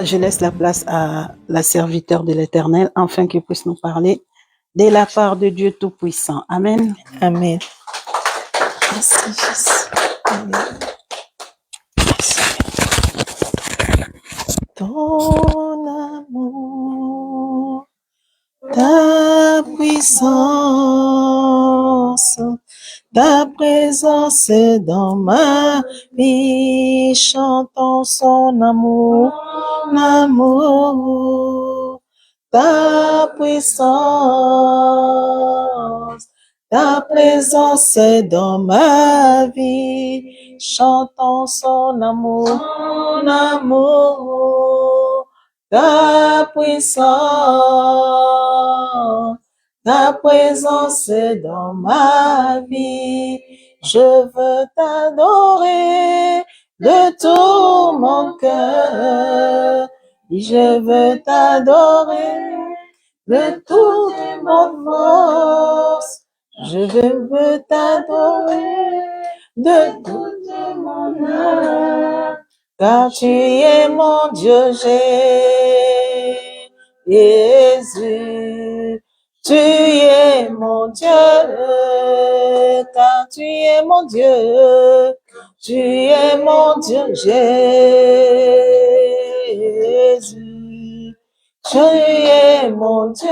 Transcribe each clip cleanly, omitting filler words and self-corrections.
Je laisse la place à la serviteur de l'Éternel, afin qu'il puisse nous parler de la part de Dieu Tout-Puissant. Amen. Amen. Merci Jésus. Amen. Ton amour, ta puissance, ta présence est dans ma vie, chantons son amour, ta puissance, ta présence est dans ma vie, chantons son amour, ta puissance. Ta présence est dans ma vie, je veux t'adorer de tout mon cœur. Je veux t'adorer de toute mon force. Je veux t'adorer de toute mon âme. Car tu es mon Dieu, Jésus. Tu es mon Dieu, car tu es mon Dieu, tu es mon Dieu, Jésus. Tu es mon Dieu,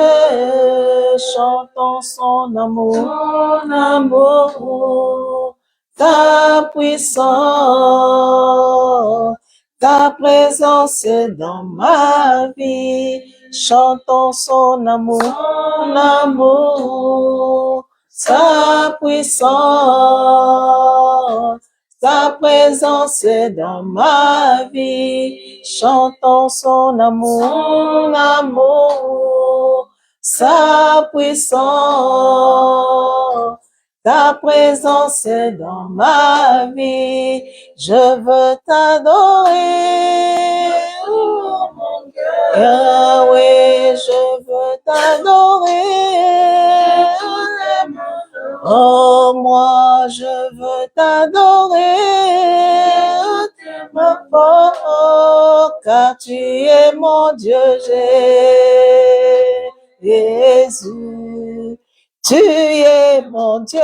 chantons son amour, ta puissance, ta présence est dans ma vie. Chantons son amour, sa puissance, sa présence est dans ma vie. Chantons son amour, sa puissance, ta présence est dans ma vie. Je veux t'adorer, oh mon cœur. Yahweh, je veux t'adorer. Oh, moi, je veux t'adorer. Ma force, car tu es mon Dieu, Jésus. Tu es mon Dieu,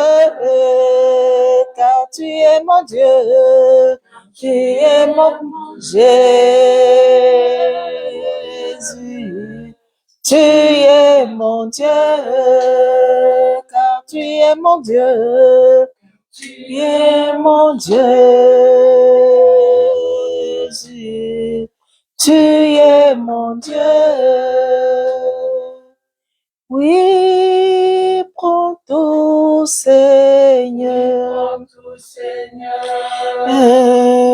car tu es mon Dieu, tu es mon Jésus. Tu es mon Dieu, car tu es mon Dieu, tu es mon Dieu, Jésus. Tu es mon Dieu. Oui, prends tout, Seigneur.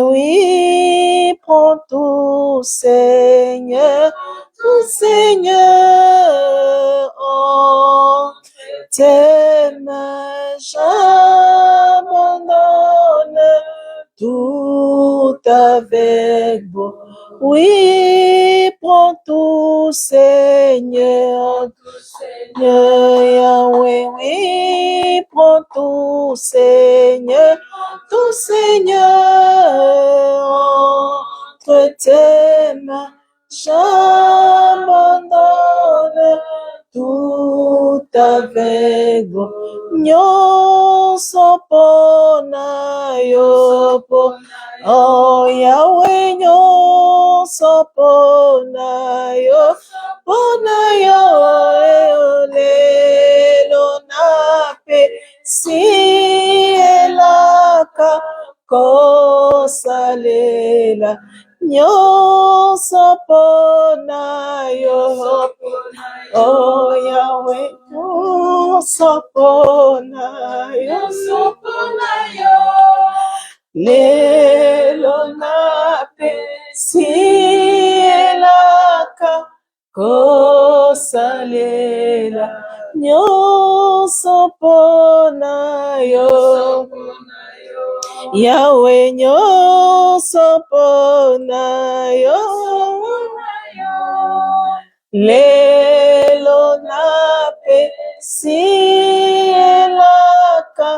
Oui, prends tout, Seigneur. Tout, Seigneur. Oh, tes mains, j'abandonne tout avec vous. Oui, prends tout, Seigneur. Yahweh, oui, prends tout, Seigneur. Tout, Seigneur. Entre tes mains, j'abandonne tout avec vous. Nyonso pona yo po. Oh Yahweh, nyonso pona yo lelo nape si elaka kosalela nyonso pona yo. Oh Yahweh, nyonso pona yo, lelo nape si elaka kosalela nyonso pona yo. Yahweh, nyonso pona yo, lelo nape si elaka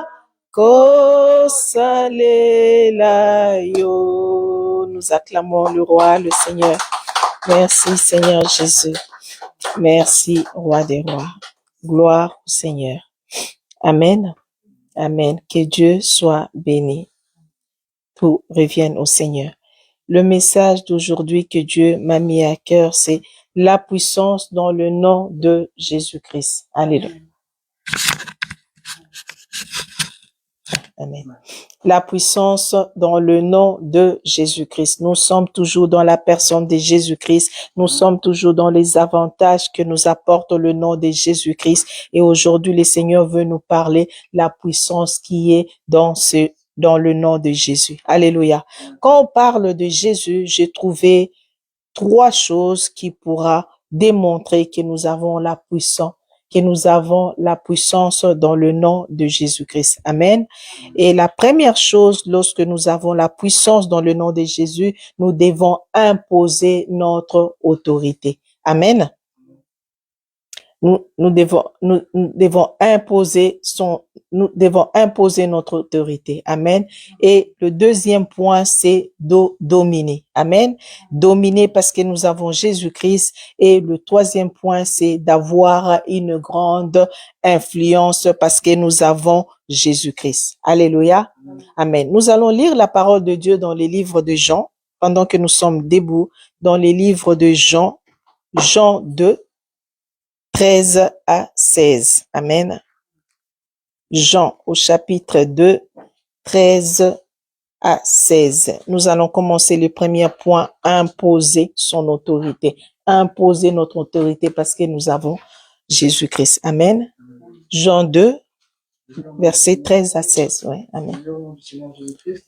kosalela yo. Nous acclamons le roi, le Seigneur. Merci Seigneur Jésus. Merci Roi des Rois. Gloire au Seigneur. Amen. Amen. Que Dieu soit béni. Tout revienne au Seigneur. Le message d'aujourd'hui que Dieu m'a mis à cœur, c'est la puissance dans le nom de Jésus-Christ. Alléluia. Amen. La puissance dans le nom de Jésus-Christ. Nous sommes toujours dans la personne de Jésus-Christ. Nous sommes toujours dans les avantages que nous apporte le nom de Jésus-Christ. Et aujourd'hui, le Seigneur veut nous parler la puissance qui est dans le nom de Jésus. Alléluia. Quand on parle de Jésus, j'ai trouvé 3 choses qui pourra démontrer que nous avons la puissance dans le nom de Jésus-Christ. Amen. Et la première chose, lorsque nous avons la puissance dans le nom de Jésus, nous devons imposer notre autorité. Amen. Nous devons imposer notre autorité. Amen. Et le deuxième point, c'est dominer. Amen. Dominer parce que nous avons Jésus-Christ. Et le troisième point, c'est d'avoir une grande influence parce que nous avons Jésus-Christ. Alléluia. Amen. Nous allons lire la parole de Dieu dans les livres de Jean, pendant que nous sommes debout, dans les livres de Jean 2, 13 à 16. Amen. Jean au chapitre 2, 13 à 16. Nous allons commencer le premier point, imposer son autorité. Imposer notre autorité parce que nous avons Jésus-Christ. Amen. Jean 2, versets 13 à 16. Ouais. Amen.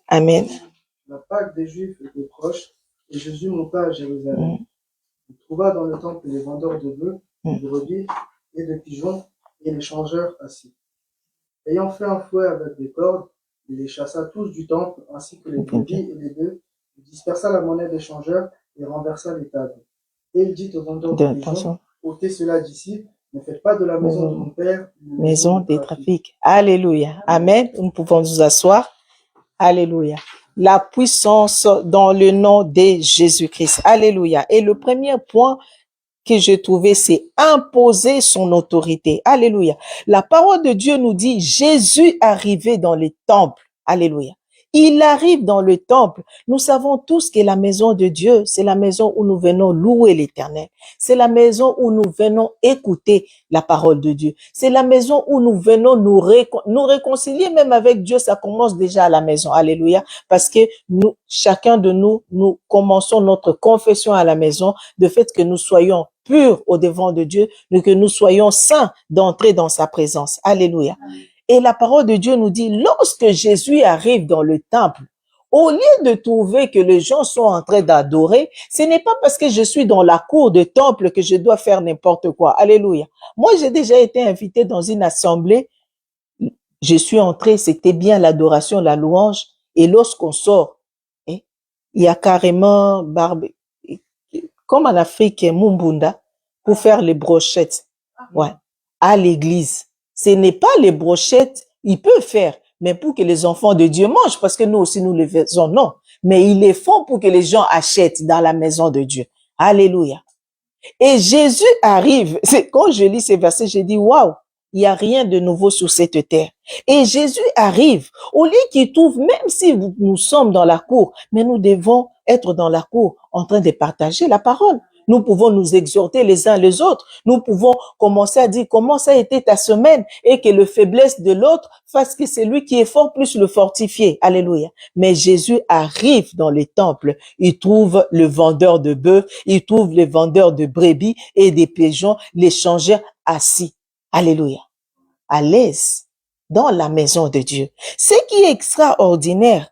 Amen. La Pâque des Juifs était proche et Jésus monta à Jérusalem. Il trouva dans le temple les vendeurs de bœufs, de brebis et de pigeons et les changeurs assis. Ayant fait un fouet avec des cordes, il les chassa tous du temple, ainsi que les brebis et les bœufs. Il dispersa la monnaie des changeurs et renversa les tables. Et il dit aux vendeurs de pigeons, ôtez cela d'ici, ne faites pas de la maison de mon père une maison des trafics. Alléluia. Amen. Nous pouvons nous asseoir. Alléluia. La puissance dans le nom de Jésus-Christ. Alléluia. Et le premier point que j'ai trouvé, c'est imposer son autorité. Alléluia. La parole de Dieu nous dit, Jésus arrivait dans les temples. Alléluia. Il arrive dans le temple. Nous savons tous que la maison de Dieu, c'est la maison où nous venons louer l'Éternel. C'est la maison où nous venons écouter la parole de Dieu. C'est la maison où nous venons nous réconcilier même avec Dieu. Ça commence déjà à la maison. Alléluia. Parce que nous, chacun de nous, nous commençons notre confession à la maison, de fait que nous soyons purs au devant de Dieu, que nous soyons saints d'entrer dans sa présence. Alléluia. Et la parole de Dieu nous dit, lorsque Jésus arrive dans le temple, au lieu de trouver que les gens sont en train d'adorer, ce n'est pas parce que je suis dans la cour de temple que je dois faire n'importe quoi. Alléluia. Moi, j'ai déjà été invité dans une assemblée. Je suis entré, c'était bien l'adoration, la louange. Et lorsqu'on sort, il y a carrément comme en Afrique, Mumbunda, pour faire les brochettes. Ouais. À l'église. Ce n'est pas les brochettes, ils peuvent faire, mais pour que les enfants de Dieu mangent, parce que nous aussi nous les faisons, non. Mais ils les font pour que les gens achètent dans la maison de Dieu. Alléluia. Et Jésus arrive. Quand je lis ces versets, je dis, waouh, il n'y a rien de nouveau sur cette terre. Et Jésus arrive. Au lieu qu'il trouve, même si nous sommes dans la cour, mais nous devons être dans la cour en train de partager la parole. Nous pouvons nous exhorter les uns les autres. Nous pouvons commencer à dire comment ça a été ta semaine et que le faiblesse de l'autre fasse que c'est lui qui est fort plus le fortifier. Alléluia. Mais Jésus arrive dans les temples. Il trouve le vendeur de bœufs, il trouve les vendeurs de brebis et des pigeons, les changeurs assis. Alléluia. À l'aise dans la maison de Dieu. Ce qui est extraordinaire,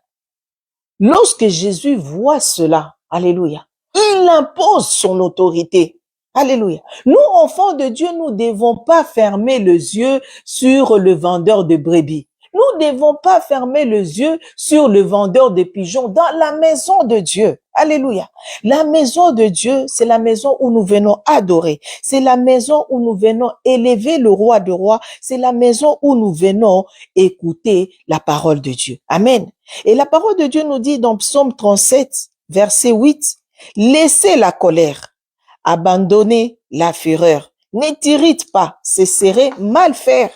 lorsque Jésus voit cela, alléluia, il impose son autorité. Alléluia. Nous, enfants de Dieu, nous ne devons pas fermer les yeux sur le vendeur de brebis. Nous ne devons pas fermer les yeux sur le vendeur de pigeons dans la maison de Dieu. Alléluia. La maison de Dieu, c'est la maison où nous venons adorer. C'est la maison où nous venons élever le roi de rois. C'est la maison où nous venons écouter la parole de Dieu. Amen. Et la parole de Dieu nous dit dans Psaume 37, verset 8, « Laissez la colère abandonnez la fureur. Ne t'irrite pas, ce serait mal faire.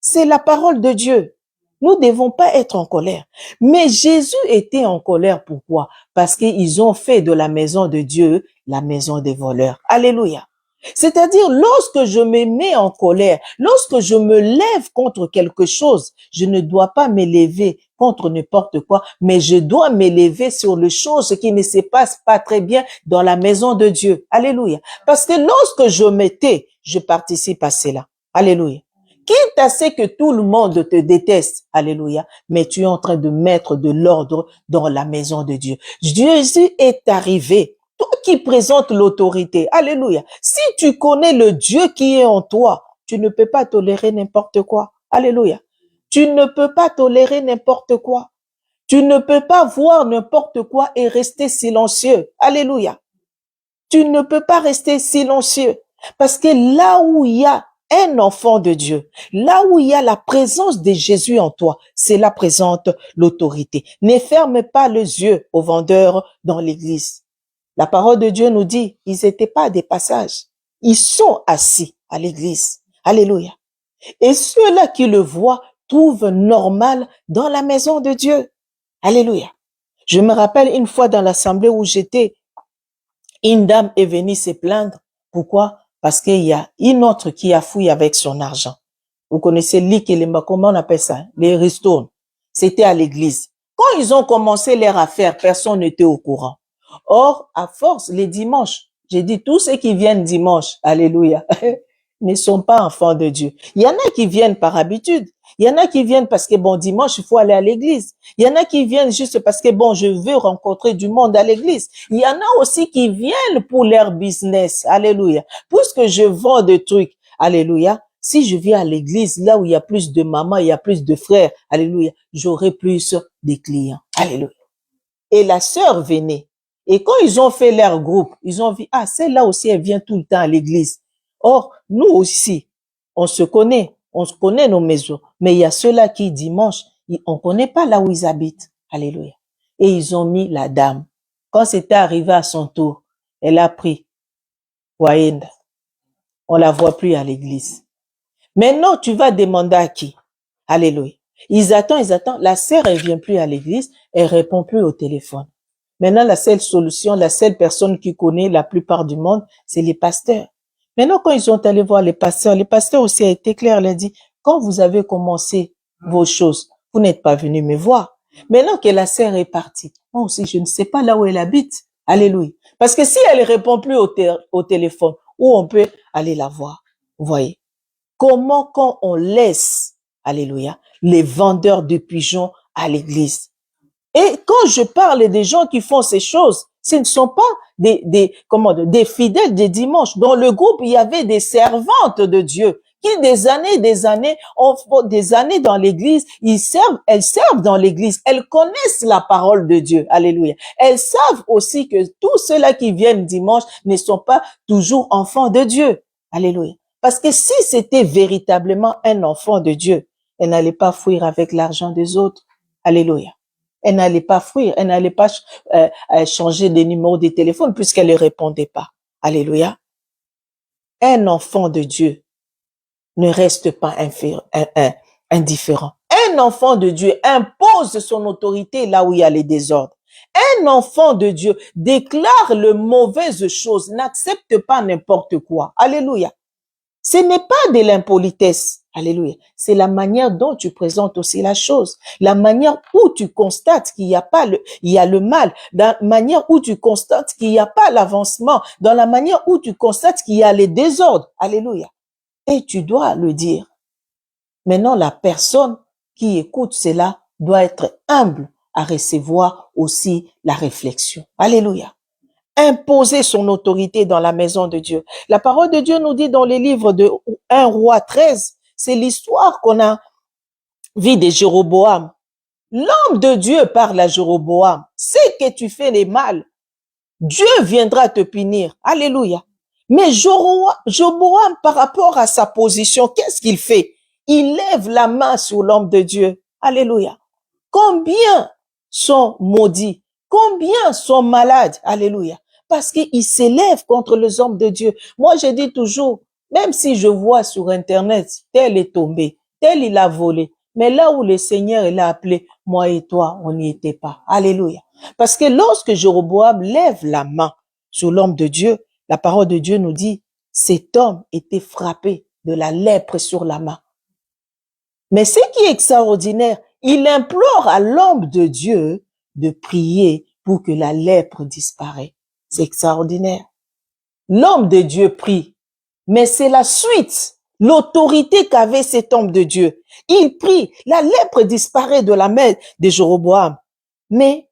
C'est la parole de Dieu. Nous ne devons pas être en colère. Mais Jésus était en colère. Pourquoi? Parce qu'ils ont fait de la maison de Dieu la maison des voleurs. Alléluia. C'est-à-dire, lorsque je me mets en colère, lorsque je me lève contre quelque chose, je ne dois pas m'élever contre n'importe quoi, mais je dois m'élever sur les choses qui ne se passent pas très bien dans la maison de Dieu. Alléluia. Parce que lorsque je me tais, je participe à cela. Alléluia. Quitte à ce que tout le monde te déteste, alléluia, mais tu es en train de mettre de l'ordre dans la maison de Dieu. Jésus est arrivé. Toi qui présentes l'autorité, alléluia. Si tu connais le Dieu qui est en toi, tu ne peux pas tolérer n'importe quoi. Alléluia. Tu ne peux pas tolérer n'importe quoi. Tu ne peux pas voir n'importe quoi et rester silencieux. Alléluia. Tu ne peux pas rester silencieux. Parce que là où il y a un enfant de Dieu, là où il y a la présence de Jésus en toi, c'est là présente l'autorité. Ne ferme pas les yeux aux vendeurs dans l'église. La parole de Dieu nous dit, ils n'étaient pas des passages. Ils sont assis à l'église. Alléluia. Et ceux-là qui le voient trouvent normal dans la maison de Dieu. Alléluia. Je me rappelle une fois dans l'assemblée où j'étais, une dame est venue se plaindre. Pourquoi? Parce qu'il y a une autre qui a fouillé avec son argent. Vous connaissez l'Ikelemba, comment on appelle ça? Les ristournes. C'était à l'église. Quand ils ont commencé leur affaire, personne n'était au courant. Or, à force, les dimanches, j'ai dit, tous ceux qui viennent dimanche, alléluia, ne sont pas enfants de Dieu. Il y en a qui viennent par habitude. Il y en a qui viennent parce que, bon, dimanche, il faut aller à l'église. Il y en a qui viennent juste parce que, bon, je veux rencontrer du monde à l'église. Il y en a aussi qui viennent pour leur business. Alléluia. Puisque je vends des trucs. Alléluia. Si je viens à l'église, là où il y a plus de mamans, il y a plus de frères. Alléluia. J'aurai plus de clients. Alléluia. Et la sœur venait. Et quand ils ont fait leur groupe, ils ont vu, ah, celle-là aussi, elle vient tout le temps à l'église. Or, nous aussi, on se connaît nos maisons. Mais il y a ceux-là qui, dimanche, on ne connaît pas là où ils habitent. Alléluia. Et ils ont mis la dame. Quand c'était arrivé à son tour, elle a pris Waenda. On la voit plus à l'église. Maintenant, tu vas demander à qui? Alléluia. Ils attendent. La sœur, elle vient plus à l'église, elle répond plus au téléphone. Maintenant, la seule solution, la seule personne qui connaît la plupart du monde, c'est les pasteurs. Maintenant, quand ils sont allés voir les pasteurs aussi a été clair, il a dit, quand vous avez commencé vos choses, vous n'êtes pas venu me voir. Maintenant que la sœur est partie, moi aussi, je ne sais pas là où elle habite. Alléluia. Parce que si elle répond plus au téléphone, où on peut aller la voir. Vous voyez. Comment quand on laisse, alléluia, les vendeurs de pigeons à l'église. Et quand je parle des gens qui font ces choses, ce ne sont pas des fidèles des dimanches. Dans le groupe, il y avait des servantes de Dieu qui des années dans l'église, elles servent dans l'église, elles connaissent la parole de Dieu. Alléluia. Elles savent aussi que tous ceux-là qui viennent dimanche ne sont pas toujours enfants de Dieu. Alléluia. Parce que si c'était véritablement un enfant de Dieu, elle n'allait pas fuir avec l'argent des autres. Alléluia. Elle n'allait pas fuir, elle n'allait pas changer de numéro de téléphone puisqu'elle ne répondait pas. Alléluia. Un enfant de Dieu ne reste pas indifférent. Un enfant de Dieu impose son autorité là où il y a les désordres. Un enfant de Dieu déclare les mauvaises choses, n'accepte pas n'importe quoi. Alléluia. Ce n'est pas de l'impolitesse. Alléluia. C'est la manière dont tu présentes aussi la chose. La manière où tu constates qu'il y a le mal. La manière où tu constates qu'il n'y a pas l'avancement. Dans la manière où tu constates qu'il y a les désordres. Alléluia. Et tu dois le dire. Maintenant, la personne qui écoute cela doit être humble à recevoir aussi la réflexion. Alléluia. Imposer son autorité dans la maison de Dieu. La parole de Dieu nous dit dans les livres de 1 Roi 13, c'est l'histoire qu'on a vue de Jéroboam. L'homme de Dieu parle à Jéroboam. C'est que tu fais les mal. Dieu viendra te punir. Alléluia. Mais Jéroboam, par rapport à sa position, qu'est-ce qu'il fait? Il lève la main sur l'homme de Dieu. Alléluia. Combien sont maudits? Combien sont malades? Alléluia. Parce qu'il s'élève contre les hommes de Dieu. Moi, je dis toujours, même si je vois sur Internet, tel est tombé, tel il a volé, mais là où le Seigneur l'a appelé, moi et toi, on n'y était pas. Alléluia. Parce que lorsque Jéroboam lève la main sur l'homme de Dieu, la parole de Dieu nous dit, cet homme était frappé de la lèpre sur la main. Mais ce qui est extraordinaire, il implore à l'homme de Dieu de prier pour que la lèpre disparaisse. C'est extraordinaire. L'homme de Dieu prie, mais c'est la suite, l'autorité qu'avait cet homme de Dieu. Il prie, la lèpre disparaît de la main de Jéroboam. Mais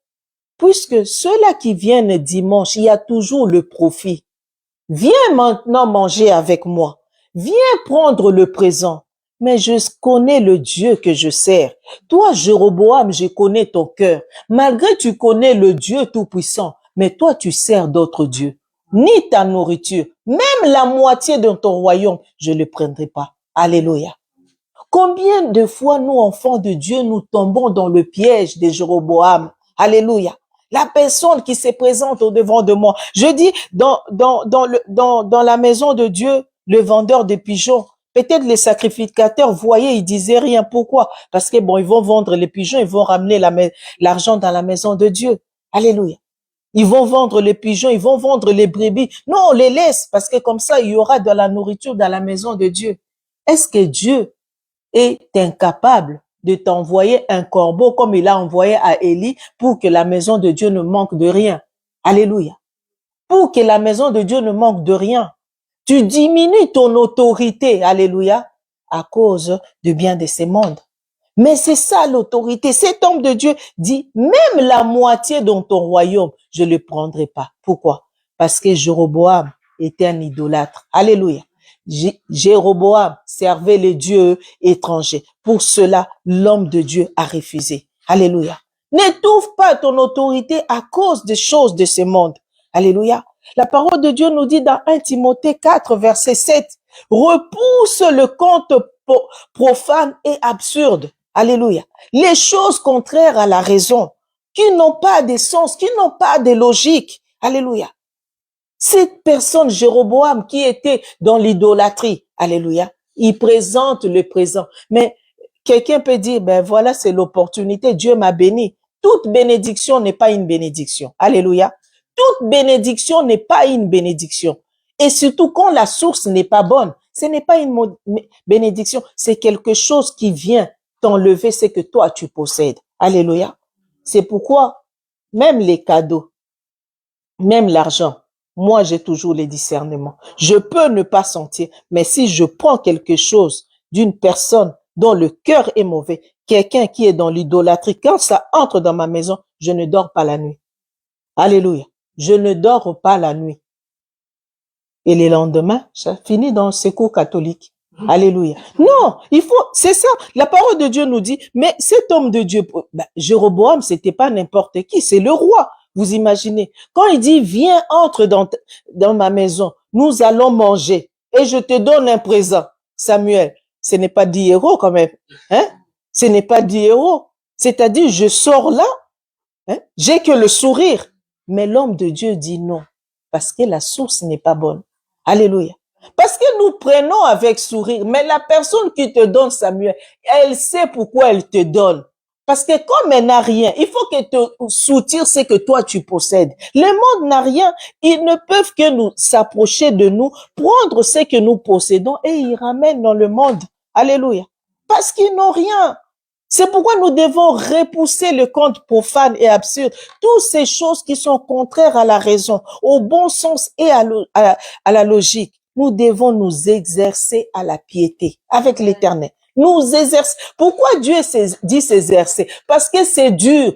puisque ceux-là qui viennent dimanche, il y a toujours le profit. Viens maintenant manger avec moi. Viens prendre le présent. Mais je connais le Dieu que je sers. Toi, Jéroboam, je connais ton cœur. Malgré tu connais le Dieu Tout-Puissant, mais toi, tu sers d'autres dieux. Ni ta nourriture, même la moitié de ton royaume, je ne le prendrai pas. Alléluia. Combien de fois nous, enfants de Dieu, nous tombons dans le piège de Jéroboam? Alléluia. La personne qui se présente au devant de moi. Je dis, dans la maison de Dieu, le vendeur de pigeons, peut-être les sacrificateurs voyaient, ils disaient rien. Pourquoi? Parce que bon, ils vont vendre les pigeons, ils vont ramener l'argent dans la maison de Dieu. Alléluia. Ils vont vendre les pigeons, ils vont vendre les brebis. Non, on les laisse parce que comme ça, il y aura de la nourriture dans la maison de Dieu. Est-ce que Dieu est incapable de t'envoyer un corbeau comme il a envoyé à Élie pour que la maison de Dieu ne manque de rien? Alléluia. Pour que la maison de Dieu ne manque de rien. Tu diminues ton autorité, alléluia, à cause du bien de ce monde. Mais c'est ça l'autorité. Cet homme de Dieu dit, même la moitié dans ton royaume, je ne le prendrai pas. Pourquoi? Parce que Jéroboam était un idolâtre. Alléluia. Jéroboam servait les dieux étrangers. Pour cela, l'homme de Dieu a refusé. Alléluia. N'étouffe pas ton autorité à cause des choses de ce monde. Alléluia. La parole de Dieu nous dit dans 1 Timothée 4, verset 7, repousse le conte profane et absurde. Alléluia. Les choses contraires à la raison, qui n'ont pas de sens, qui n'ont pas de logique. Alléluia. Cette personne, Jéroboam, qui était dans l'idolâtrie, alléluia, il présente le présent. Mais quelqu'un peut dire, ben voilà, c'est l'opportunité, Dieu m'a béni. Toute bénédiction n'est pas une bénédiction. Alléluia. Toute bénédiction n'est pas une bénédiction. Et surtout quand la source n'est pas bonne, ce n'est pas une bénédiction, c'est quelque chose qui vient t'enlever ce que toi tu possèdes. Alléluia. C'est pourquoi même les cadeaux, même l'argent, moi j'ai toujours les discernements. Je peux ne pas sentir, mais si je prends quelque chose d'une personne dont le cœur est mauvais, quelqu'un qui est dans l'idolâtrie, quand ça entre dans ma maison, je ne dors pas la nuit. Alléluia. Je ne dors pas la nuit. Et le lendemain, ça finit dans le secours catholique. Alléluia. Non, il faut, c'est ça. La parole de Dieu nous dit, mais cet homme de Dieu, Jéroboam, c'était pas n'importe qui, c'est le roi. Vous imaginez. Quand il dit, viens, entre dans ma maison, nous allons manger et je te donne un présent. Samuel, ce n'est pas 10 euros quand même. Hein? Ce n'est pas 10 euros. C'est-à-dire, je sors là, hein? J'ai que le sourire. Mais l'homme de Dieu dit non, parce que la source n'est pas bonne. Alléluia. Parce que nous prenons avec sourire, mais la personne qui te donne, Samuel, elle sait pourquoi elle te donne. Parce que comme elle n'a rien, il faut qu'elle te soutire ce que toi tu possèdes. Le monde n'a rien, ils ne peuvent que nous s'approcher de nous, prendre ce que nous possédons et ils ramènent dans le monde. Alléluia. Parce qu'ils n'ont rien. C'est pourquoi nous devons repousser le conte profane et absurde, toutes ces choses qui sont contraires à la raison, au bon sens et à la logique. Nous devons nous exercer à la piété avec l'Éternel. Nous exercer. Pourquoi Dieu dit s'exercer? Parce que c'est dur.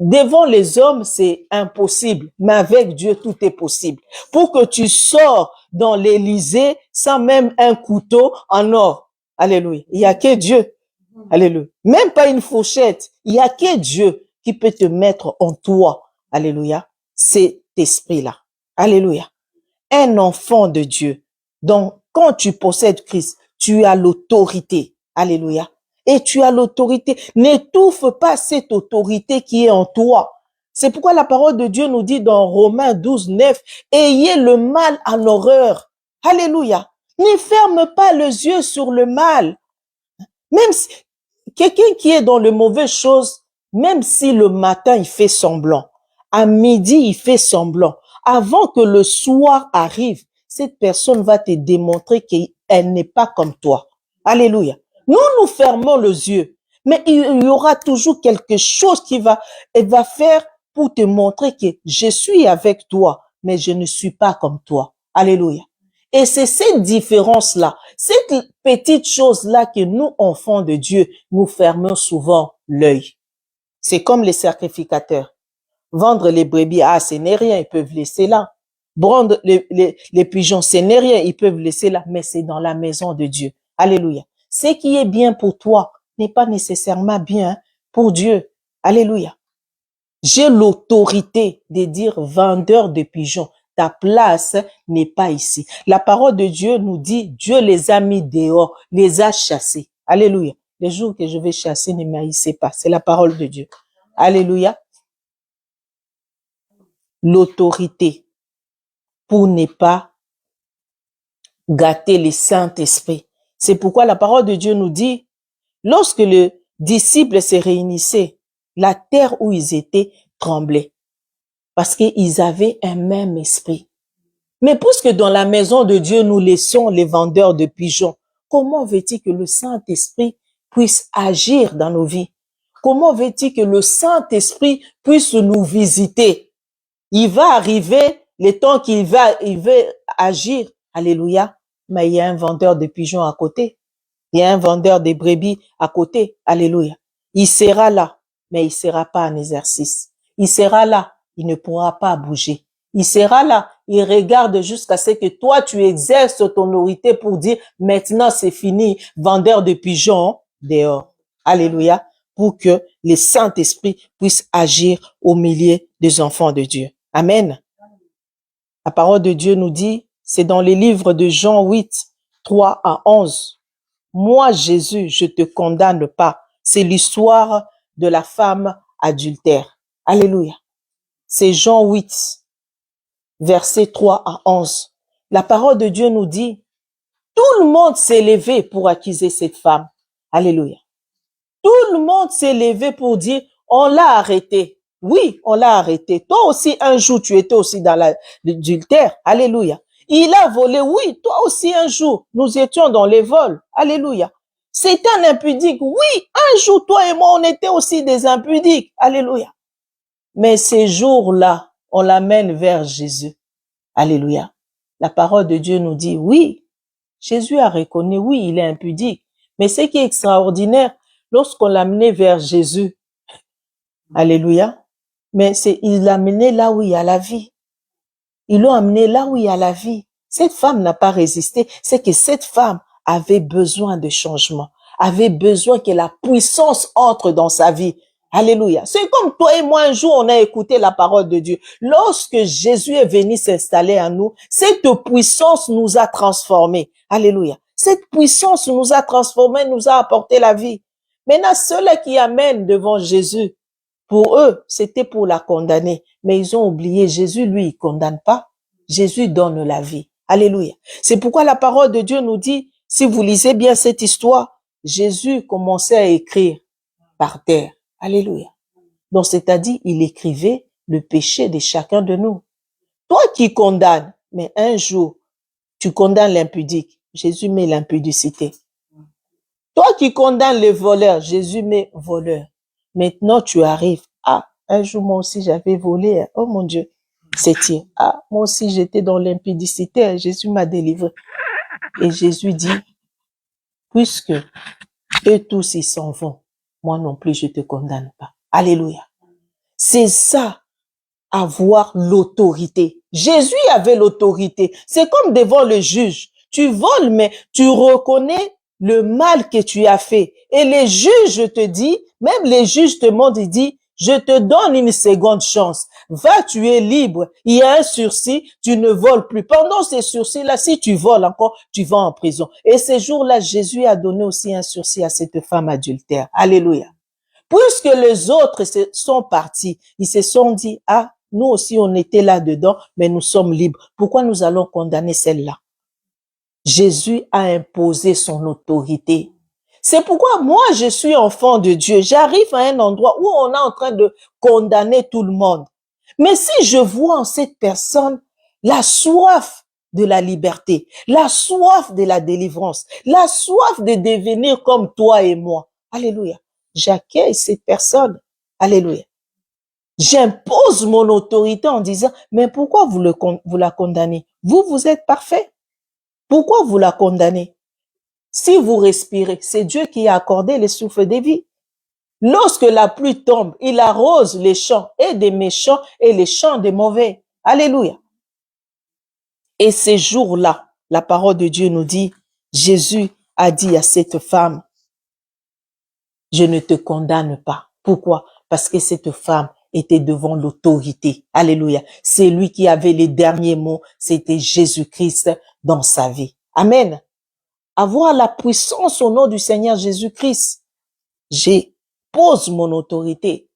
Devant les hommes, c'est impossible. Mais avec Dieu, tout est possible. Pour que tu sors dans l'Élysée sans même un couteau en or. Alléluia. Il n'y a que Dieu. Alléluia. Même pas une fourchette. Il n'y a que Dieu qui peut te mettre en toi. Alléluia. Cet esprit-là. Alléluia. Un enfant de Dieu. Donc, quand tu possèdes Christ, tu as l'autorité. Alléluia. Et tu as l'autorité. N'étouffe pas cette autorité qui est en toi. C'est pourquoi la parole de Dieu nous dit dans Romains 12, 9, ayez le mal en horreur. Alléluia. Ne ferme pas les yeux sur le mal. Même si quelqu'un qui est dans les mauvaises choses, même si le matin il fait semblant, à midi il fait semblant, avant que le soir arrive, cette personne va te démontrer qu'elle n'est pas comme toi. Alléluia. Nous fermons les yeux, mais il y aura toujours quelque chose elle va faire pour te montrer que je suis avec toi, mais je ne suis pas comme toi. Alléluia. Et c'est cette différence-là, cette petite chose-là que nous, enfants de Dieu, nous fermons souvent l'œil. C'est comme les sacrificateurs. Vendre les brebis, ce n'est rien, ils peuvent laisser là. Prendre les pigeons, ce n'est rien, ils peuvent laisser là, mais c'est dans la maison de Dieu. Alléluia. Ce qui est bien pour toi n'est pas nécessairement bien pour Dieu. Alléluia. J'ai l'autorité de dire vendeur de pigeons. Ta place n'est pas ici. La parole de Dieu nous dit, Dieu les a mis dehors, les a chassés. Alléluia. Les jours que je vais chasser, ne m'haïssez pas. C'est la parole de Dieu. Alléluia. L'autorité pour ne pas gâter le Saint-Esprit. C'est pourquoi la parole de Dieu nous dit, lorsque les disciples se réunissaient, la terre où ils étaient tremblait. Parce qu'ils avaient un même esprit. Mais puisque dans la maison de Dieu, nous laissons les vendeurs de pigeons, comment veut-il que le Saint-Esprit puisse agir dans nos vies? Comment veut-il que le Saint-Esprit puisse nous visiter? Il va arriver le temps il veut agir. Alléluia. Mais il y a un vendeur de pigeons à côté. Il y a un vendeur de brebis à côté. Alléluia. Il sera là, mais il ne sera pas en exercice. Il sera là, il ne pourra pas bouger. Il sera là, il regarde jusqu'à ce que toi, tu exerces ton autorité pour dire, maintenant c'est fini, vendeur de pigeons, dehors. Alléluia. Pour que le Saint-Esprit puisse agir au milieu des enfants de Dieu. Amen. La parole de Dieu nous dit, c'est dans les livres de Jean 8, 3 à 11. Moi, Jésus, je te condamne pas. C'est l'histoire de la femme adultère. Alléluia. C'est Jean 8, versets 3 à 11. La parole de Dieu nous dit, tout le monde s'est levé pour accuser cette femme. Alléluia. Tout le monde s'est levé pour dire, on l'a arrêté. Oui, on l'a arrêté. Toi aussi, un jour, tu étais aussi dans l'adultère. Alléluia. Il a volé. Oui, toi aussi, un jour, nous étions dans les vols. Alléluia. C'est un impudique. Oui, un jour, toi et moi, on était aussi des impudiques. Alléluia. Mais ces jours-là, on l'amène vers Jésus. Alléluia. La parole de Dieu nous dit, oui, Jésus a reconnu, oui, il est impudique. Mais ce qui est extraordinaire, lorsqu'on l'a amené vers Jésus, alléluia, mais il l'a amené là où il y a la vie. Ils l'ont amené là où il y a la vie. Cette femme n'a pas résisté. C'est que cette femme avait besoin de changement, avait besoin que la puissance entre dans sa vie. Alléluia. C'est comme toi et moi, un jour, on a écouté la parole de Dieu. Lorsque Jésus est venu s'installer en nous, cette puissance nous a transformés. Alléluia. Cette puissance nous a transformés, nous a apporté la vie. Maintenant, ceux-là qui amènent devant Jésus, pour eux, c'était pour la condamner. Mais ils ont oublié, Jésus, lui, il condamne pas. Jésus donne la vie. Alléluia. C'est pourquoi la parole de Dieu nous dit, si vous lisez bien cette histoire, Jésus commençait à écrire par terre. Alléluia. Donc, c'est-à-dire, il écrivait le péché de chacun de nous. Toi qui condamnes, mais un jour, tu condamnes l'impudique. Jésus met l'impudicité. Toi qui condamnes les voleurs, Jésus met voleur. Maintenant, tu arrives. Ah, un jour, moi aussi, j'avais volé. Oh mon Dieu, c'est tiré. Ah, moi aussi, j'étais dans l'impudicité. Jésus m'a délivré. Et Jésus dit, puisque eux tous, ils s'en vont, moi non plus, je te condamne pas. Alléluia. C'est ça, avoir l'autorité. Jésus avait l'autorité. C'est comme devant le juge. Tu voles, mais tu reconnais le mal que tu as fait. Et les juges te disent, même les juges te montrent, ils disent, je te donne une seconde chance. Va, tu es libre. Il y a un sursis, tu ne voles plus. Pendant ces sursis-là, si tu voles encore, tu vas en prison. Et ces jours-là, Jésus a donné aussi un sursis à cette femme adultère. Alléluia. Puisque les autres sont partis, ils se sont dit, ah, nous aussi on était là-dedans, mais nous sommes libres. Pourquoi nous allons condamner celle-là? Jésus a imposé son autorité. C'est pourquoi moi, je suis enfant de Dieu. J'arrive à un endroit où on est en train de condamner tout le monde. Mais si je vois en cette personne la soif de la liberté, la soif de la délivrance, la soif de devenir comme toi et moi, alléluia, j'accueille cette personne, alléluia. J'impose mon autorité en disant, mais pourquoi vous la condamnez? Vous êtes parfait. Pourquoi vous la condamnez? Si vous respirez, c'est Dieu qui a accordé le souffle de vie. Lorsque la pluie tombe, il arrose les champs et des méchants et les champs des mauvais. Alléluia. Et ces jours-là, la parole de Dieu nous dit, Jésus a dit à cette femme, je ne te condamne pas. Pourquoi? Parce que cette femme était devant l'autorité. Alléluia. C'est lui qui avait les derniers mots. C'était Jésus-Christ dans sa vie. Amen. Avoir la puissance au nom du Seigneur Jésus-Christ. J'ai pose mon autorité.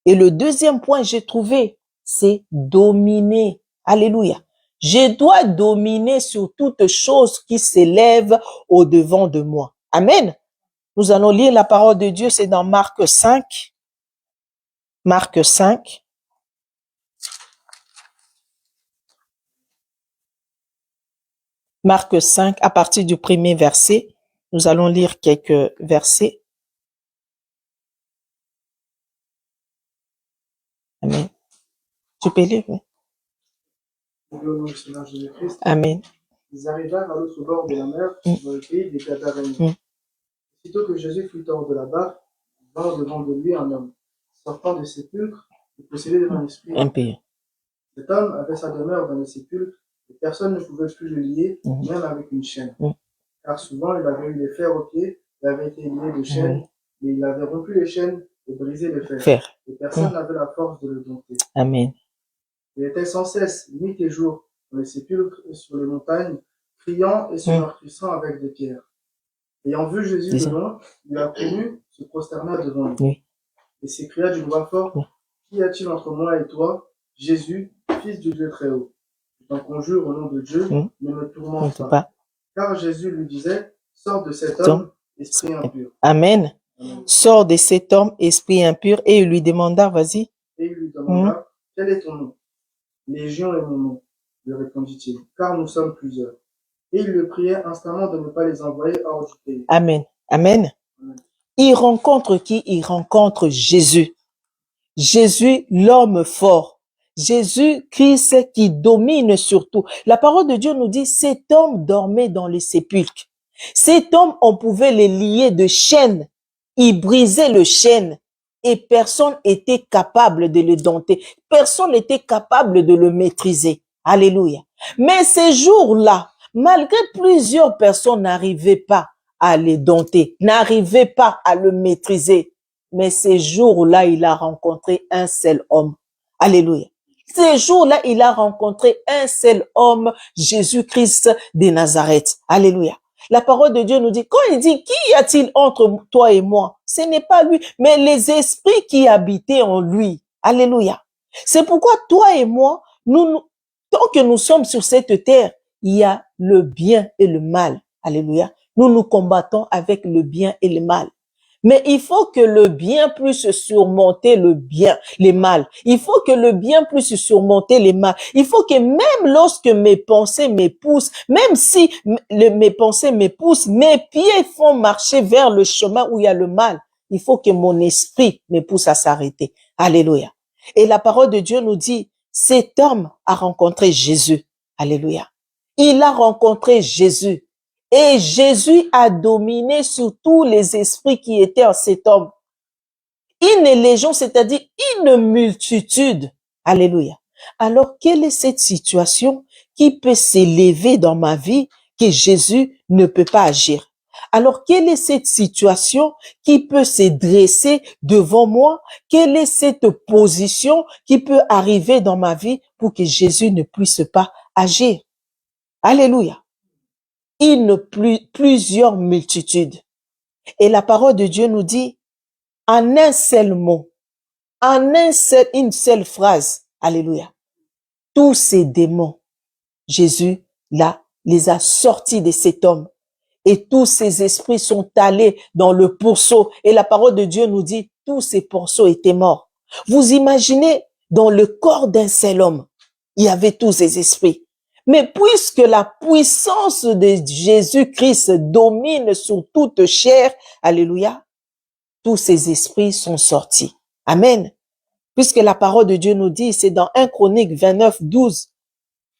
Et le deuxième point j'ai trouvé, c'est dominer. Alléluia. Je dois dominer sur toute chose qui s'élève au devant de moi. Amen. Nous allons lire la parole de Dieu, c'est dans Marc 5. Marc 5. Marc 5, à partir du premier verset. Nous allons lire quelques versets. Amen. Tu peux lire, oui. Amen. Ils arrivèrent à l'autre bord de la mer, dans le pays des Gadaréens. Aussitôt que Jésus fut hors de la barque, vint devant de lui un homme, sortant des sépulcres et possédé d'un esprit impur. Cet homme avait sa demeure dans les sépulcres, et personne ne pouvait plus le lier, même avec une chaîne. Car souvent il avait eu les fers aux pieds, il avait été lié de chaînes, mais il avait rompu les chaînes et brisé les fers. Et personne n'avait la force de le dompter. Amen. Il était sans cesse, nuit et jour, dans les sépulcres et sur les montagnes, criant et se meurtrissant avec des pierres. Ayant vu Jésus de loin, il a couru, se prosterna devant lui, et s'écria d'une voix forte, Qu'y a-t-il entre moi et toi, Jésus, fils du Dieu très haut? Je t'en conjure au nom de Dieu, ne me tourmente pas. Car Jésus lui disait, sors de cet homme, esprit impur. Amen. Sors de cet homme, esprit impur, et il lui demanda, vas-y. Et il lui demanda, quel est ton nom? Légion est mon nom, lui répondit-il, car nous sommes plusieurs. Et il le priait instamment de ne pas les envoyer hors du pays. Amen. Amen. Il rencontre qui? Il rencontre Jésus. Jésus, l'homme fort. Jésus-Christ qui domine sur tout. La parole de Dieu nous dit, cet homme dormait dans les sépulcres. Cet homme, on pouvait le lier de chaînes. Il brisait le chêne et personne n'était capable de le dompter. Personne n'était capable de le maîtriser. Alléluia. Mais ces jours-là, malgré plusieurs personnes n'arrivaient pas à le dompter, n'arrivaient pas à le maîtriser. Mais ces jours-là, il a rencontré un seul homme. Alléluia. Ces jours-là, il a rencontré un seul homme, Jésus-Christ de Nazareth. Alléluia. La parole de Dieu nous dit, quand il dit, qu'y a-t-il entre toi et moi? Ce n'est pas lui, mais les esprits qui habitaient en lui. Alléluia. C'est pourquoi toi et moi, tant que nous sommes sur cette terre, il y a le bien et le mal. Alléluia. Nous nous combattons avec le bien et le mal. Mais il faut que le bien puisse surmonter les mal. Il faut que le bien puisse surmonter les mal. Il faut que même lorsque mes pensées me poussent, même si mes pensées me poussent, mes pieds font marcher vers le chemin où il y a le mal. Il faut que mon esprit me pousse à s'arrêter. Alléluia. Et la parole de Dieu nous dit, cet homme a rencontré Jésus. Alléluia. Il a rencontré Jésus. Et Jésus a dominé sur tous les esprits qui étaient en cet homme. Une légion, c'est-à-dire une multitude. Alléluia. Alors, quelle est cette situation qui peut s'élever dans ma vie que Jésus ne peut pas agir? Alors, quelle est cette situation qui peut se dresser devant moi? Quelle est cette position qui peut arriver dans ma vie pour que Jésus ne puisse pas agir? Alléluia. Plusieurs multitudes. Et la parole de Dieu nous dit, en un seul mot, une seule phrase, alléluia, tous ces démons, Jésus les a sortis de cet homme. Et tous ces esprits sont allés dans le pourceau. Et la parole de Dieu nous dit, tous ces pourceaux étaient morts. Vous imaginez, dans le corps d'un seul homme, il y avait tous ces esprits. Mais puisque la puissance de Jésus-Christ domine sur toute chair, alléluia, tous ces esprits sont sortis. Amen. Puisque la parole de Dieu nous dit, c'est dans 1 Chronique 29, 12.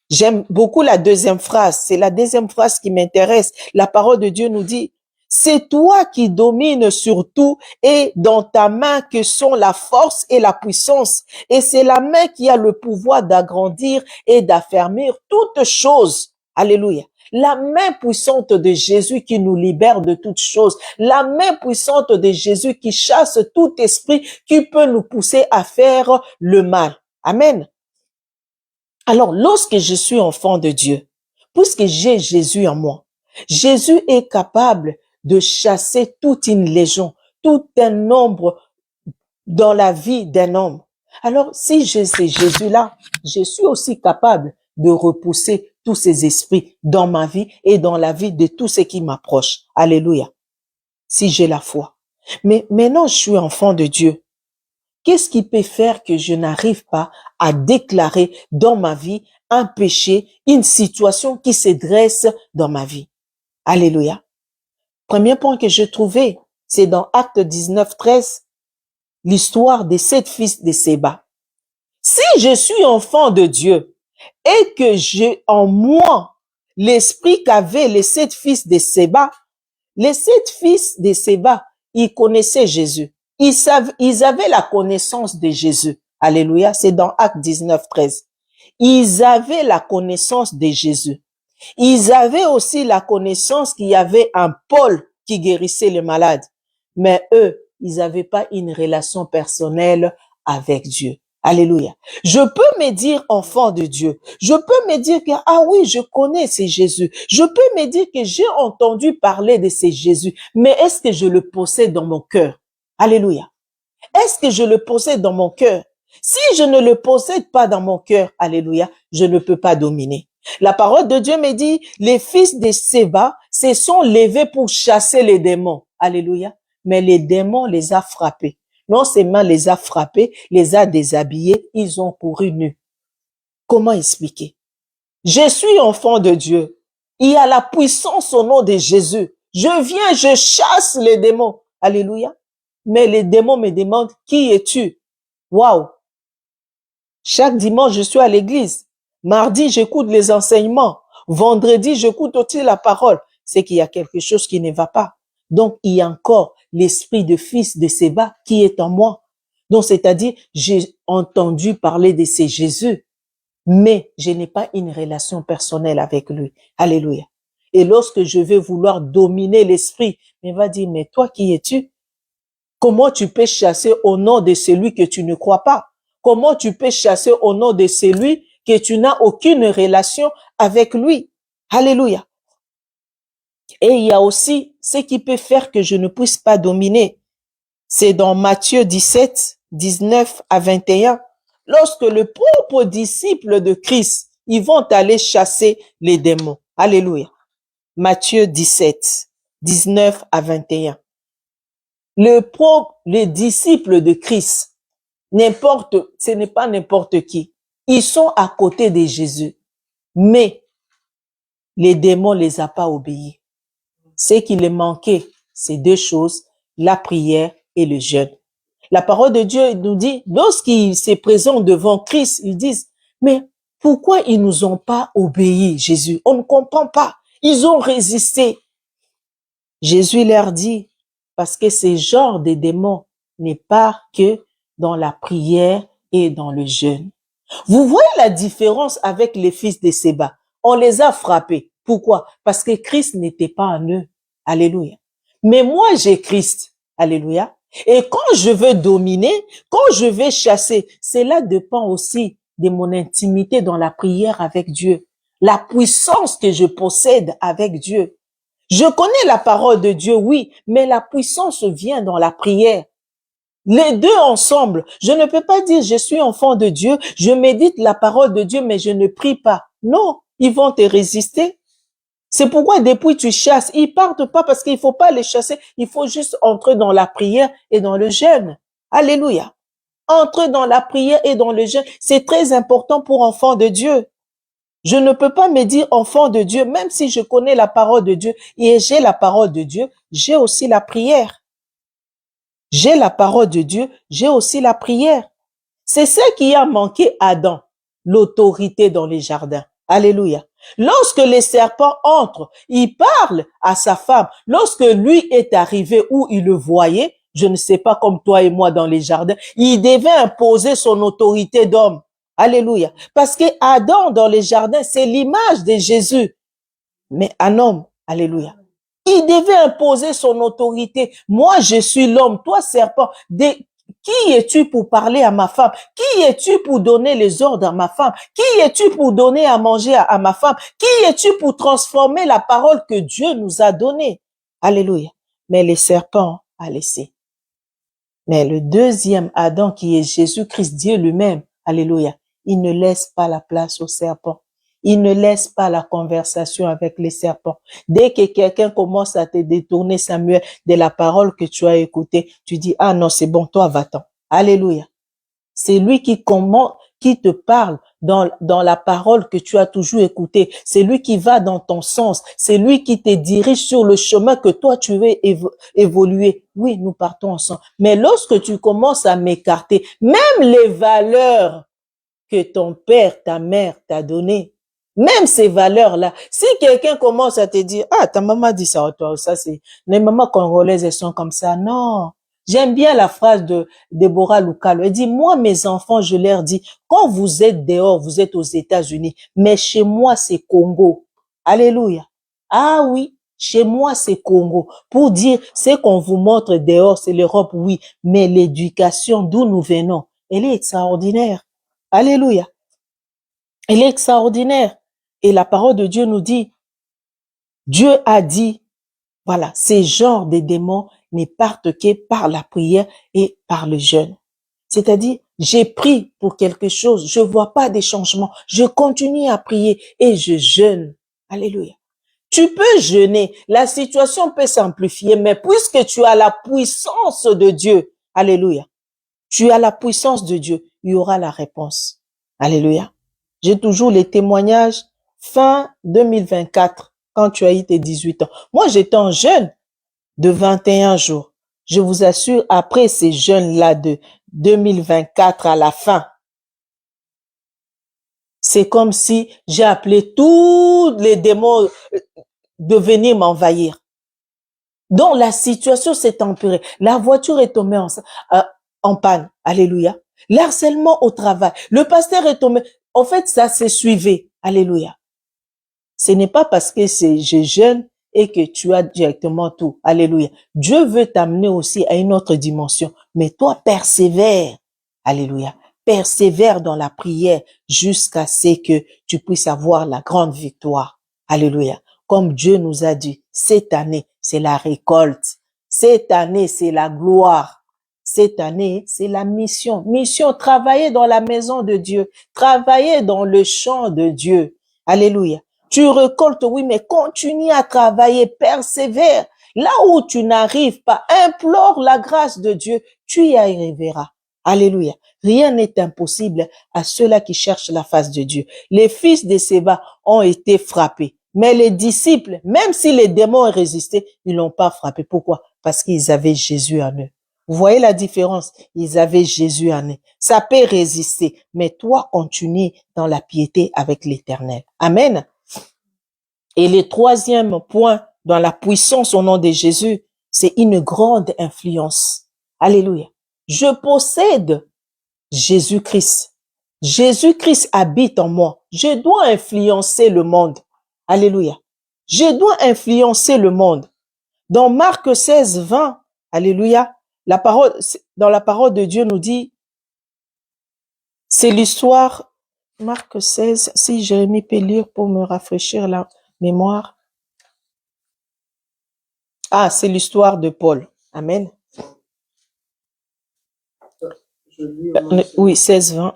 J'aime beaucoup la deuxième phrase. C'est la deuxième phrase qui m'intéresse. La parole de Dieu nous dit, c'est toi qui domines sur tout et dans ta main que sont la force et la puissance. Et c'est la main qui a le pouvoir d'agrandir et d'affermir toutes choses. Alléluia. La main puissante de Jésus qui nous libère de toutes choses. La main puissante de Jésus qui chasse tout esprit qui peut nous pousser à faire le mal. Amen. Alors, lorsque je suis enfant de Dieu, puisque j'ai Jésus en moi, Jésus est capable de chasser toute une légion, tout un nombre dans la vie d'un homme. Alors, si j'ai ces Jésus-là, je suis aussi capable de repousser tous ces esprits dans ma vie et dans la vie de tous ceux qui m'approchent. Alléluia. Si j'ai la foi. Mais maintenant, je suis enfant de Dieu. Qu'est-ce qui peut faire que je n'arrive pas à déclarer dans ma vie un péché, une situation qui se dresse dans ma vie? Alléluia. Premier point que je trouvais, c'est dans Acte 19, 13, l'histoire des 7 fils de Séba. Si je suis enfant de Dieu et que j'ai en moi l'esprit qu'avaient les 7 fils de Séba, les 7 fils de Séba, ils connaissaient Jésus. Ils avaient la connaissance de Jésus. Alléluia. C'est dans Acte 19, 13. Ils avaient la connaissance de Jésus. Ils avaient aussi la connaissance qu'il y avait un Paul qui guérissait les malades. Mais eux, ils n'avaient pas une relation personnelle avec Dieu. Alléluia. Je peux me dire enfant de Dieu. Je peux me dire que, ah oui, je connais ces Jésus. Je peux me dire que j'ai entendu parler de ces Jésus. Mais est-ce que je le possède dans mon cœur? Alléluia. Est-ce que je le possède dans mon cœur? Si je ne le possède pas dans mon cœur, alléluia, je ne peux pas dominer. La parole de Dieu me dit, les fils de Séba se sont levés pour chasser les démons. Alléluia. Mais les démons les a frappés. Non seulement les a frappés, les a déshabillés, ils ont couru nus. Comment expliquer? Je suis enfant de Dieu. Il y a la puissance au nom de Jésus. Je viens, je chasse les démons. Alléluia. Mais les démons me demandent, qui es-tu? Waouh! Chaque dimanche, je suis à l'église. Mardi, j'écoute les enseignements. Vendredi, j'écoute aussi la parole. C'est qu'il y a quelque chose qui ne va pas. Donc, il y a encore l'esprit de fils de Séba qui est en moi. Donc, c'est-à-dire, j'ai entendu parler de ces Jésus, mais je n'ai pas une relation personnelle avec lui. Alléluia. Et lorsque je vais vouloir dominer l'esprit, il va dire, mais toi, qui es-tu? Comment tu peux chasser au nom de celui que tu ne crois pas? Comment tu peux chasser au nom de celui que tu n'as aucune relation avec lui? Alléluia. Et il y a aussi ce qui peut faire que je ne puisse pas dominer. C'est dans Matthieu 17, 19 à 21. Lorsque le propre disciple de Christ, ils vont aller chasser les démons. Alléluia. Matthieu 17, 19 à 21. Les disciples de Christ, ce n'est pas n'importe qui. Ils sont à côté de Jésus. Mais les démons les a pas obéis. Ce qui les manquait, c'est 2 choses, la prière et le jeûne. La parole de Dieu nous dit, lorsqu'ils se présentent devant Christ, ils disent, mais pourquoi ils nous ont pas obéi, Jésus? On ne comprend pas. Ils ont résisté. Jésus leur dit, parce que ce genre de démons n'est pas que dans la prière et dans le jeûne. Vous voyez la différence avec les fils de Séba. On les a frappés. Pourquoi? Parce que Christ n'était pas en eux. Alléluia. Mais moi, j'ai Christ. Alléluia. Et quand je veux dominer, quand je vais chasser, cela dépend aussi de mon intimité dans la prière avec Dieu. La puissance que je possède avec Dieu. Je connais la parole de Dieu, oui, mais la puissance vient dans la prière. Les deux ensemble. Je ne peux pas dire je suis enfant de Dieu, je médite la parole de Dieu, mais je ne prie pas. Non, ils vont te résister. C'est pourquoi depuis tu chasses, ils partent pas parce qu'il faut pas les chasser, il faut juste entrer dans la prière et dans le jeûne. Alléluia. Entrer dans la prière et dans le jeûne, c'est très important pour enfants de Dieu. Je ne peux pas me dire enfant de Dieu, même si je connais la parole de Dieu et j'ai la parole de Dieu, j'ai aussi la prière. J'ai la parole de Dieu, j'ai aussi la prière. C'est ce qui a manqué à Adam, l'autorité dans les jardins. Alléluia. Lorsque les serpents entrent, il parle à sa femme. Lorsque lui est arrivé où il le voyait, je ne sais pas comme toi et moi dans les jardins, il devait imposer son autorité d'homme. Alléluia. Parce que Adam dans les jardins, c'est l'image de Jésus. Mais un homme, alléluia. Il devait imposer son autorité. Moi, je suis l'homme, toi, serpent. Qui es-tu pour parler à ma femme? Qui es-tu pour donner les ordres à ma femme? Qui es-tu pour donner à manger à ma femme? Qui es-tu pour transformer la parole que Dieu nous a donnée? Alléluia. Mais les serpents a laissé. Mais le deuxième Adam qui est Jésus-Christ, Dieu lui-même, alléluia, il ne laisse pas la place aux serpents. Il ne laisse pas la conversation avec les serpents. Dès que quelqu'un commence à te détourner, Samuel, de la parole que tu as écoutée, tu dis, ah non, c'est bon, toi, va-t'en. Alléluia. C'est lui qui te parle dans la parole que tu as toujours écoutée. C'est lui qui va dans ton sens. C'est lui qui te dirige sur le chemin que toi tu veux évoluer. Oui, nous partons ensemble. Mais lorsque tu commences à m'écarter, même les valeurs que ton père, ta mère t'a données, même ces valeurs-là, si quelqu'un commence à te dire, ah, ta maman dit ça, toi, ça c'est, les mamans congolaises, elles sont comme ça. Non. J'aime bien la phrase de Deborah Lukalo. Elle dit, moi, mes enfants, je leur dis, quand vous êtes dehors, vous êtes aux États-Unis, mais chez moi, c'est Congo. Alléluia. Ah oui, chez moi, c'est Congo. Pour dire, ce qu'on vous montre dehors, c'est l'Europe, oui, mais l'éducation d'où nous venons, elle est extraordinaire. Alléluia. Elle est extraordinaire. Et la parole de Dieu nous dit, Dieu a dit, voilà, ces genres de démons ne partent que par la prière et par le jeûne. C'est-à-dire, j'ai prié pour quelque chose, je vois pas des changements, je continue à prier et je jeûne. Alléluia. Tu peux jeûner, la situation peut s'amplifier, mais puisque tu as la puissance de Dieu, alléluia, tu as la puissance de Dieu, il y aura la réponse. Alléluia. J'ai toujours les témoignages fin 2024, quand tu as eu tes 18 ans. Moi, j'étais en jeûne de 21 jours. Je vous assure, après ces jeûnes-là de 2024 à la fin, c'est comme si j'ai appelé tous les démons de venir m'envahir. Donc, la situation s'est empirée. La voiture est tombée en panne. Alléluia. L'harcèlement au travail. Le pasteur est tombé. En fait, ça s'est suivi. Alléluia. Ce n'est pas parce que je jeûne et que tu as directement tout. Alléluia. Dieu veut t'amener aussi à une autre dimension. Mais toi, persévère. Alléluia. Persévère dans la prière jusqu'à ce que tu puisses avoir la grande victoire. Alléluia. Comme Dieu nous a dit, cette année, c'est la récolte. Cette année, c'est la gloire. Cette année, c'est la mission. Mission, travailler dans la maison de Dieu. Travailler dans le champ de Dieu. Alléluia. Tu récoltes, oui, mais continue à travailler, persévère. Là où tu n'arrives pas, implore la grâce de Dieu, tu y arriveras. Alléluia. Rien n'est impossible à ceux-là qui cherchent la face de Dieu. Les fils de Séba ont été frappés. Mais les disciples, même si les démons ont résisté, ils l'ont pas frappé. Pourquoi? Parce qu'ils avaient Jésus en eux. Vous voyez la différence? Ils avaient Jésus en eux. Ça peut résister, mais toi, continue dans la piété avec l'Éternel. Amen. Et le troisième point, dans la puissance au nom de Jésus, c'est une grande influence. Alléluia. Je possède Jésus-Christ. Jésus-Christ habite en moi. Je dois influencer le monde. Alléluia. Je dois influencer le monde. Dans Marc 16, 20, alléluia, dans la parole de Dieu nous dit, c'est l'histoire, Marc 16, si Jérémie peut lire pour me rafraîchir la mémoire. Ah, c'est l'histoire de Paul. Amen. Je lis au nom du Seigneur. Oui, 16-20.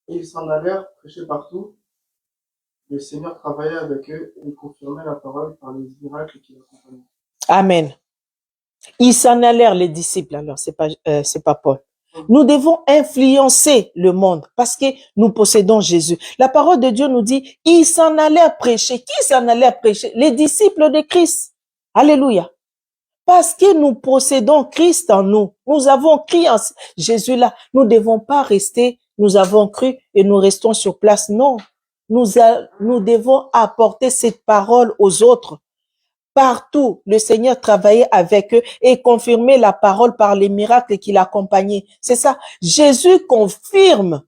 Et ils s'en allèrent prêcher partout. Le Seigneur travaillait avec eux et confirmait la parole par les miracles qui l'accompagnaient. Amen. Ils s'en allèrent, les disciples, alors, c'est pas Paul. Nous devons influencer le monde parce que nous possédons Jésus. La parole de Dieu nous dit, ils s'en allèrent prêcher. Qui s'en allèrent prêcher? Les disciples de Christ. Alléluia. Parce que nous possédons Christ en nous. Nous avons cru en Jésus là. Nous ne devons pas rester, nous avons cru et nous restons sur place. Non. Nous devons apporter cette parole aux autres. Partout, le Seigneur travaillait avec eux et confirmait la parole par les miracles qui l'accompagnaient. C'est ça. Jésus confirme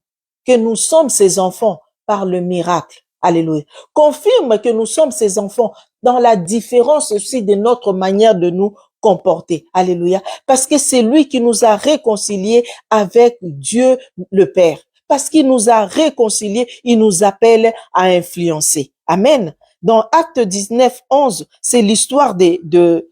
que nous sommes ses enfants par le miracle. Alléluia. Confirme que nous sommes ses enfants dans la différence aussi de notre manière de nous comporter. Alléluia. Parce que c'est lui qui nous a réconciliés avec Dieu le Père. Parce qu'il nous a réconciliés, il nous appelle à influencer. Amen. Dans Acte 19, 11, c'est l'histoire de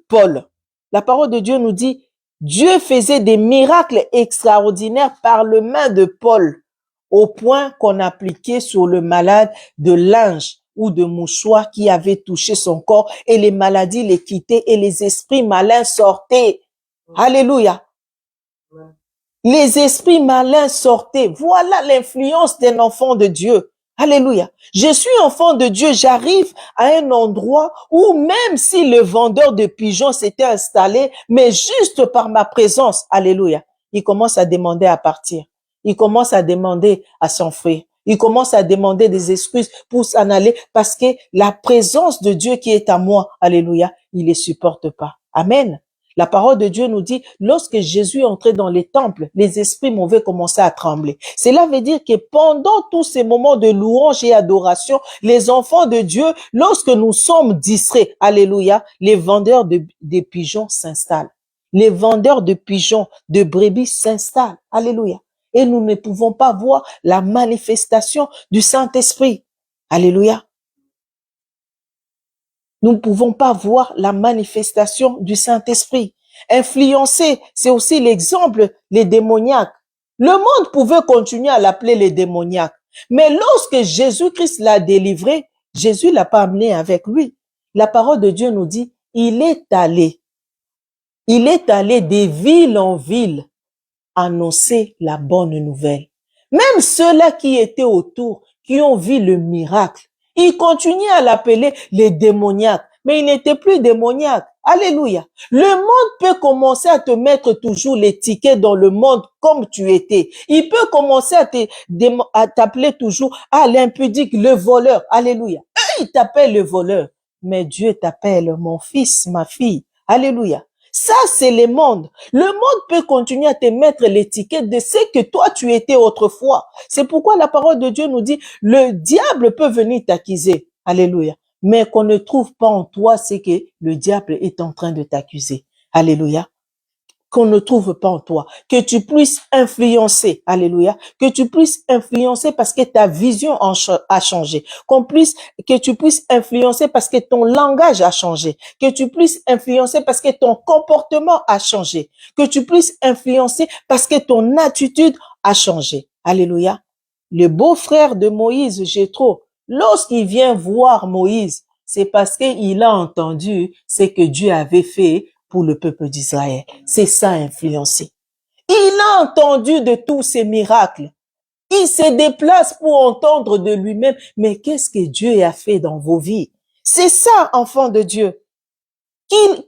Paul. La parole de Dieu nous dit, Dieu faisait des miracles extraordinaires par le main de Paul, au point qu'on appliquait sur le malade de linge ou de mouchoir qui avait touché son corps et les maladies les quittaient et les esprits malins sortaient. Alléluia. Les esprits malins sortaient. Voilà l'influence d'un enfant de Dieu. Alléluia. Je suis enfant de Dieu, j'arrive à un endroit où même si le vendeur de pigeons s'était installé, mais juste par ma présence, alléluia, il commence à demander à partir. Il commence à demander à s'enfuir. Il commence à demander des excuses pour s'en aller parce que la présence de Dieu qui est à moi, alléluia, il les supporte pas. Amen. La parole de Dieu nous dit, lorsque Jésus entrait dans les temples, les esprits mauvais commençaient à trembler. Cela veut dire que pendant tous ces moments de louange et adoration, les enfants de Dieu, lorsque nous sommes distraits, alléluia, les vendeurs des pigeons s'installent. Les vendeurs de pigeons, de brebis s'installent. Alléluia. Et nous ne pouvons pas voir la manifestation du Saint-Esprit. Alléluia. Nous ne pouvons pas voir la manifestation du Saint-Esprit. Influencer, c'est aussi l'exemple, les démoniaques. Le monde pouvait continuer à l'appeler les démoniaques. Mais lorsque Jésus-Christ l'a délivré, Jésus l'a pas amené avec lui. La parole de Dieu nous dit, il est allé des villes en ville annoncer la bonne nouvelle. Même ceux-là qui étaient autour, qui ont vu le miracle, ils continuaient à l'appeler les démoniaques, mais il n'était plus démoniaque. Alléluia. Le monde peut commencer à te mettre toujours l'étiquette dans le monde comme tu étais. Il peut commencer à t'appeler toujours l'impudique, le voleur. Alléluia. Eux, ils t'appellent le voleur. Mais Dieu t'appelle mon fils, ma fille. Alléluia. Ça, c'est le monde. Le monde peut continuer à te mettre l'étiquette de ce que toi, tu étais autrefois. C'est pourquoi la parole de Dieu nous dit, le diable peut venir t'accuser. Alléluia. Mais qu'on ne trouve pas en toi ce que le diable est en train de t'accuser. Alléluia. Qu'on ne trouve pas en toi. Que tu puisses influencer. Alléluia. Que tu puisses influencer parce que ta vision a changé. Que tu puisses influencer parce que ton langage a changé. Que tu puisses influencer parce que ton comportement a changé. Que tu puisses influencer parce que ton attitude a changé. Alléluia. Le beau-frère de Moïse, Jéthro, lorsqu'il vient voir Moïse, c'est parce qu'il a entendu ce que Dieu avait fait pour le peuple d'Israël. C'est ça, influencer. Il a entendu de tous ces miracles. Il se déplace pour entendre de lui-même, mais qu'est-ce que Dieu a fait dans vos vies? C'est ça, enfants de Dieu.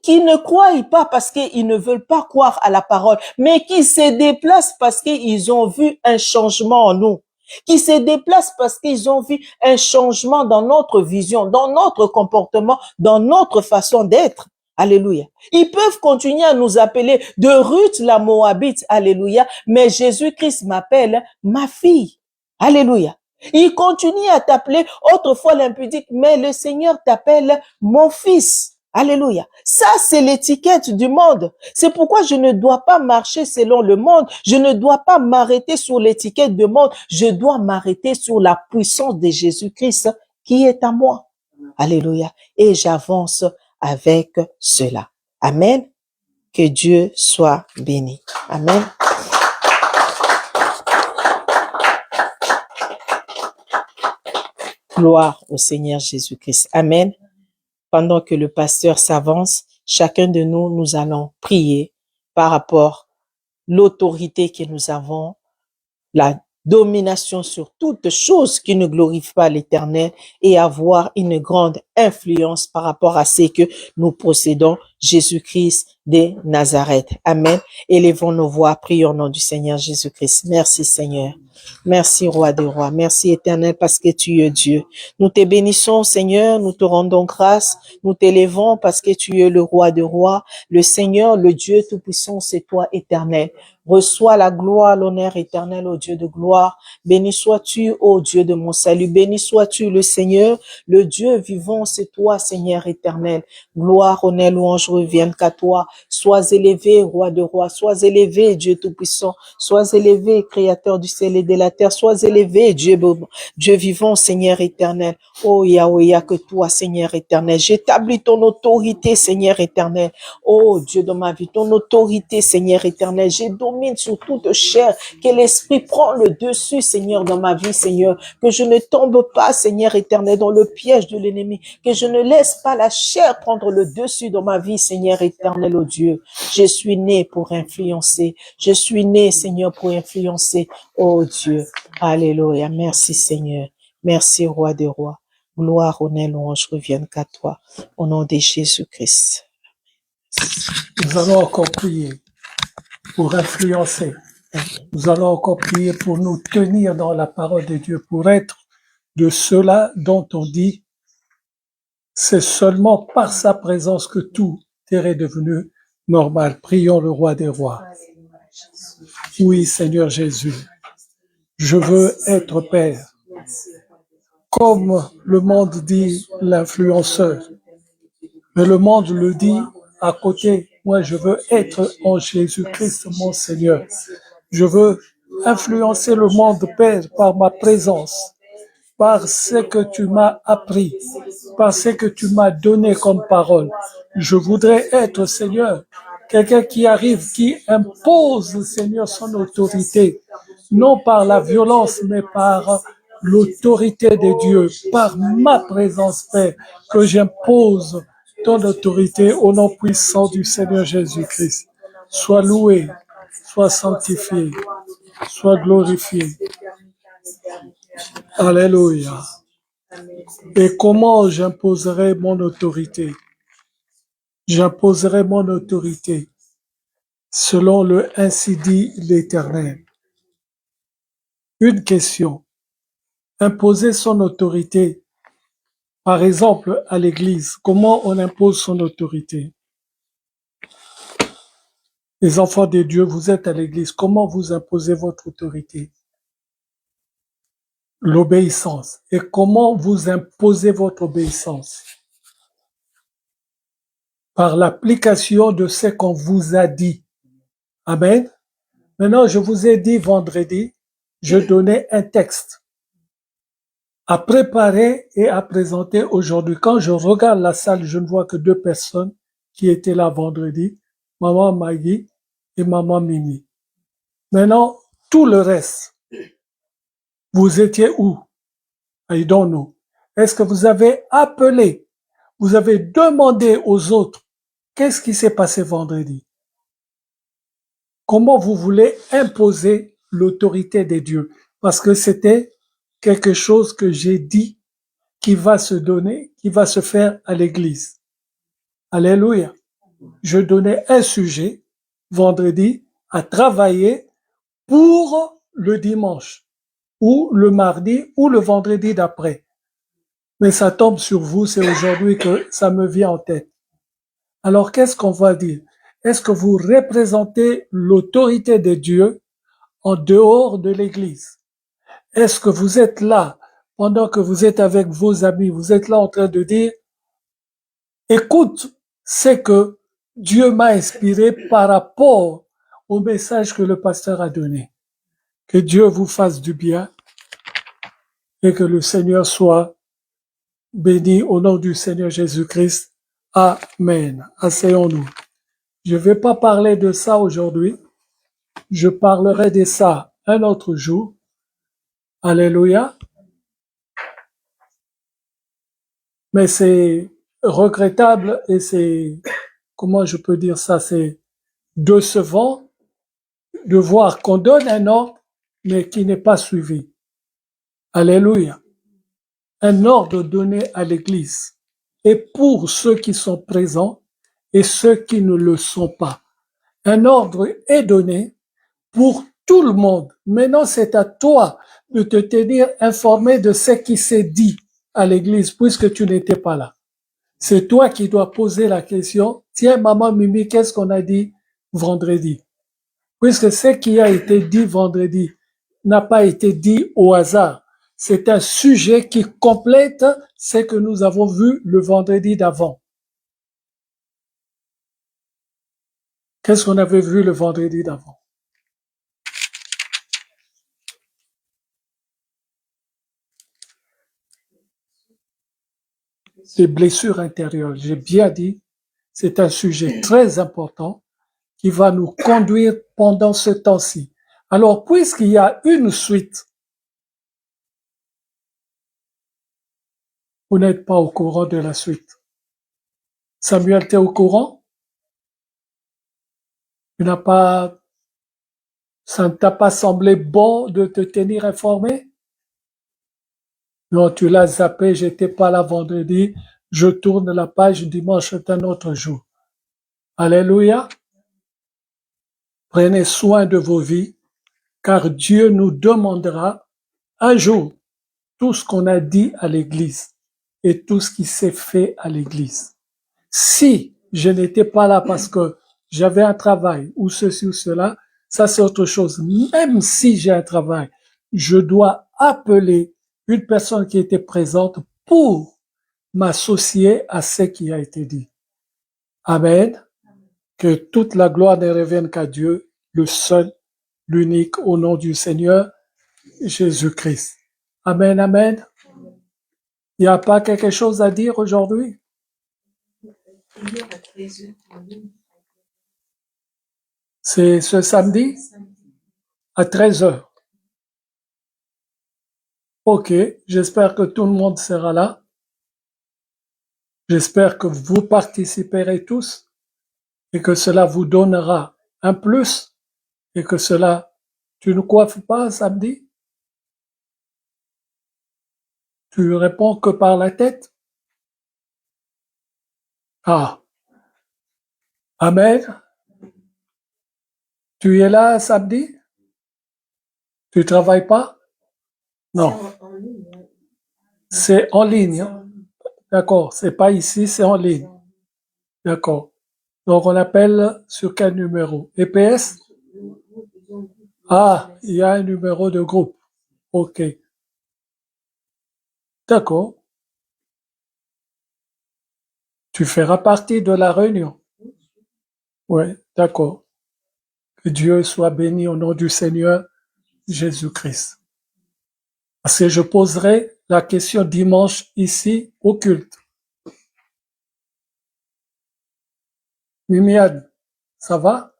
Qui ne croient pas parce qu'ils ne veulent pas croire à la parole, mais qui se déplacent parce qu'ils ont vu un changement en nous. Qui se déplacent parce qu'ils ont vu un changement dans notre vision, dans notre comportement, dans notre façon d'être. Alléluia. Ils peuvent continuer à nous appeler de Ruth la Moabite. Alléluia. Mais Jésus-Christ m'appelle ma fille. Alléluia. Il continue à t'appeler autrefois l'impudique, mais le Seigneur t'appelle mon fils. Alléluia. Ça, c'est l'étiquette du monde. C'est pourquoi je ne dois pas marcher selon le monde. Je ne dois pas m'arrêter sur l'étiquette du monde. Je dois m'arrêter sur la puissance de Jésus-Christ qui est à moi. Alléluia. Et j'avance avec cela. Amen. Que Dieu soit béni. Amen. Gloire au Seigneur Jésus-Christ. Amen. Pendant que le pasteur s'avance, chacun de nous, nous allons prier par rapport à l'autorité que nous avons, la domination sur toute chose qui ne glorifie pas l'Éternel et avoir une grande influence par rapport à ce que nous possédons, Jésus-Christ de Nazareth. Amen. Élevons nos voix, prions au nom du Seigneur Jésus-Christ. Merci Seigneur. Merci Roi des Rois. Merci Éternel parce que tu es Dieu. Nous te bénissons Seigneur, nous te rendons grâce, nous t'élevons parce que tu es le Roi des Rois, le Seigneur, le Dieu Tout-Puissant, c'est toi Éternel. Reçois la gloire, l'honneur éternel au Dieu de gloire. Béni sois-tu, ô Dieu de mon salut. Béni sois-tu, le Seigneur, le Dieu vivant, c'est toi, Seigneur éternel. Gloire, honneur, louange reviennent qu'à toi. Sois élevé, Roi de rois. Sois élevé, Dieu tout-puissant. Sois élevé, Créateur du ciel et de la terre. Sois élevé, Dieu vivant, Seigneur éternel. Oh Yahweh, il n'y a que toi, Seigneur éternel. J'établis ton autorité, Seigneur éternel. Oh Dieu de ma vie, ton autorité, Seigneur éternel. J'ai domine sur toute chair, que l'esprit prend le dessus, Seigneur, dans ma vie, Seigneur. Que je ne tombe pas, Seigneur éternel, dans le piège de l'ennemi. Que je ne laisse pas la chair prendre le dessus dans ma vie, Seigneur éternel, oh Dieu. Je suis né pour influencer. Je suis né, Seigneur, pour influencer, oh Dieu. Alléluia. Merci, Seigneur. Merci, Roi des rois. Gloire, honneur, louange reviennent qu'à toi. Au nom de Jésus-Christ. Nous allons encore prier pour influencer. Nous allons encore prier pour nous tenir dans la parole de Dieu, pour être de ceux-là dont on dit, c'est seulement par sa présence que tout est redevenu normal. Prions le Roi des rois. Oui, Seigneur Jésus, je veux être Père. Comme le monde dit l'influenceur, mais le monde le dit à côté. Moi, je veux être en Jésus-Christ, mon Seigneur. Je veux influencer le monde, Père, par ma présence, par ce que tu m'as appris, par ce que tu m'as donné comme parole. Je voudrais être, Seigneur, quelqu'un qui arrive, qui impose, Seigneur, son autorité, non par la violence, mais par l'autorité de Dieu, par ma présence, Père, que j'impose ton autorité au nom puissant du Seigneur Jésus-Christ. Sois loué, sois sanctifié, sois glorifié. Alléluia. Et comment j'imposerai mon autorité? J'imposerai mon autorité selon le ainsi dit l'Éternel. Une question. Imposer son autorité, par exemple à l'Église, comment on impose son autorité? Les enfants de Dieu, vous êtes à l'Église, comment vous imposez votre autorité? L'obéissance. Et comment vous imposez votre obéissance? Par l'application de ce qu'on vous a dit. Amen. Maintenant, je vous ai dit vendredi, je donnais un texte à préparer et à présenter aujourd'hui. Quand je regarde la salle, je ne vois que 2 personnes qui étaient là vendredi, Maman Maggie et Maman Mimi. Maintenant, tout le reste, vous étiez où? I don't know. Est-ce que vous avez appelé, vous avez demandé aux autres, qu'est-ce qui s'est passé vendredi? Comment vous voulez imposer l'autorité de Dieu? Parce que c'était quelque chose que j'ai dit qui va se donner, qui va se faire à l'église. Alléluia. Je donnais un sujet vendredi à travailler pour le dimanche ou le mardi ou le vendredi d'après. Mais ça tombe sur vous, c'est aujourd'hui que ça me vient en tête. Alors qu'est-ce qu'on va dire? Est-ce que vous représentez l'autorité de Dieu en dehors de l'église? Est-ce que vous êtes là pendant que vous êtes avec vos amis, vous êtes là en train de dire, écoute ce que Dieu m'a inspiré par rapport au message que le pasteur a donné. Que Dieu vous fasse du bien et que le Seigneur soit béni au nom du Seigneur Jésus-Christ. Amen. Asseyons-nous. Je ne vais pas parler de ça aujourd'hui. Je parlerai de ça un autre jour. Alléluia. Mais c'est regrettable et c'est, comment je peux dire ça, c'est décevant de voir qu'on donne un ordre, mais qui n'est pas suivi. Alléluia. Un ordre donné à l'Église. Et pour ceux qui sont présents et ceux qui ne le sont pas. Un ordre est donné pour tout le monde. Maintenant, c'est à toi de te tenir informé de ce qui s'est dit à l'Église, puisque tu n'étais pas là. C'est toi qui dois poser la question, tiens, maman Mimi, qu'est-ce qu'on a dit vendredi? Puisque ce qui a été dit vendredi n'a pas été dit au hasard. C'est un sujet qui complète ce que nous avons vu le vendredi d'avant. Qu'est-ce qu'on avait vu le vendredi d'avant? Les blessures intérieures. J'ai bien dit, c'est un sujet très important qui va nous conduire pendant ce temps-ci. Alors, puisqu'il y a une suite, vous n'êtes pas au courant de la suite. Samuel, tu es au courant? Ça ne t'a pas semblé bon de te tenir informé? Non, tu l'as zappé, j'étais pas là vendredi, je tourne la page, dimanche est un autre jour. Alléluia. Prenez soin de vos vies, car Dieu nous demandera un jour tout ce qu'on a dit à l'Église et tout ce qui s'est fait à l'Église. Si je n'étais pas là parce que j'avais un travail ou ceci ou cela, ça c'est autre chose. Même si j'ai un travail, je dois appeler une personne qui était présente pour m'associer à ce qui a été dit. Amen. Que toute la gloire ne revienne qu'à Dieu, le seul, l'unique, au nom du Seigneur Jésus-Christ. Amen, amen. Il n'y a pas quelque chose à dire aujourd'hui? C'est ce samedi à 13h. Ok, j'espère que tout le monde sera là. J'espère que vous participerez tous et que cela vous donnera un plus et que cela, tu ne coiffes pas samedi? Tu réponds que par la tête? Ah. Amen. Tu es là samedi? Tu travailles pas? Non. C'est en ligne. Hein? D'accord. C'est pas ici, c'est en ligne. D'accord. Donc on appelle sur quel numéro? EPS? Ah, il y a un numéro de groupe. Ok. D'accord. Tu feras partie de la réunion. Oui, d'accord. Que Dieu soit béni au nom du Seigneur Jésus-Christ. Parce que je poserai la question dimanche ici au culte. Mimiane, ça va?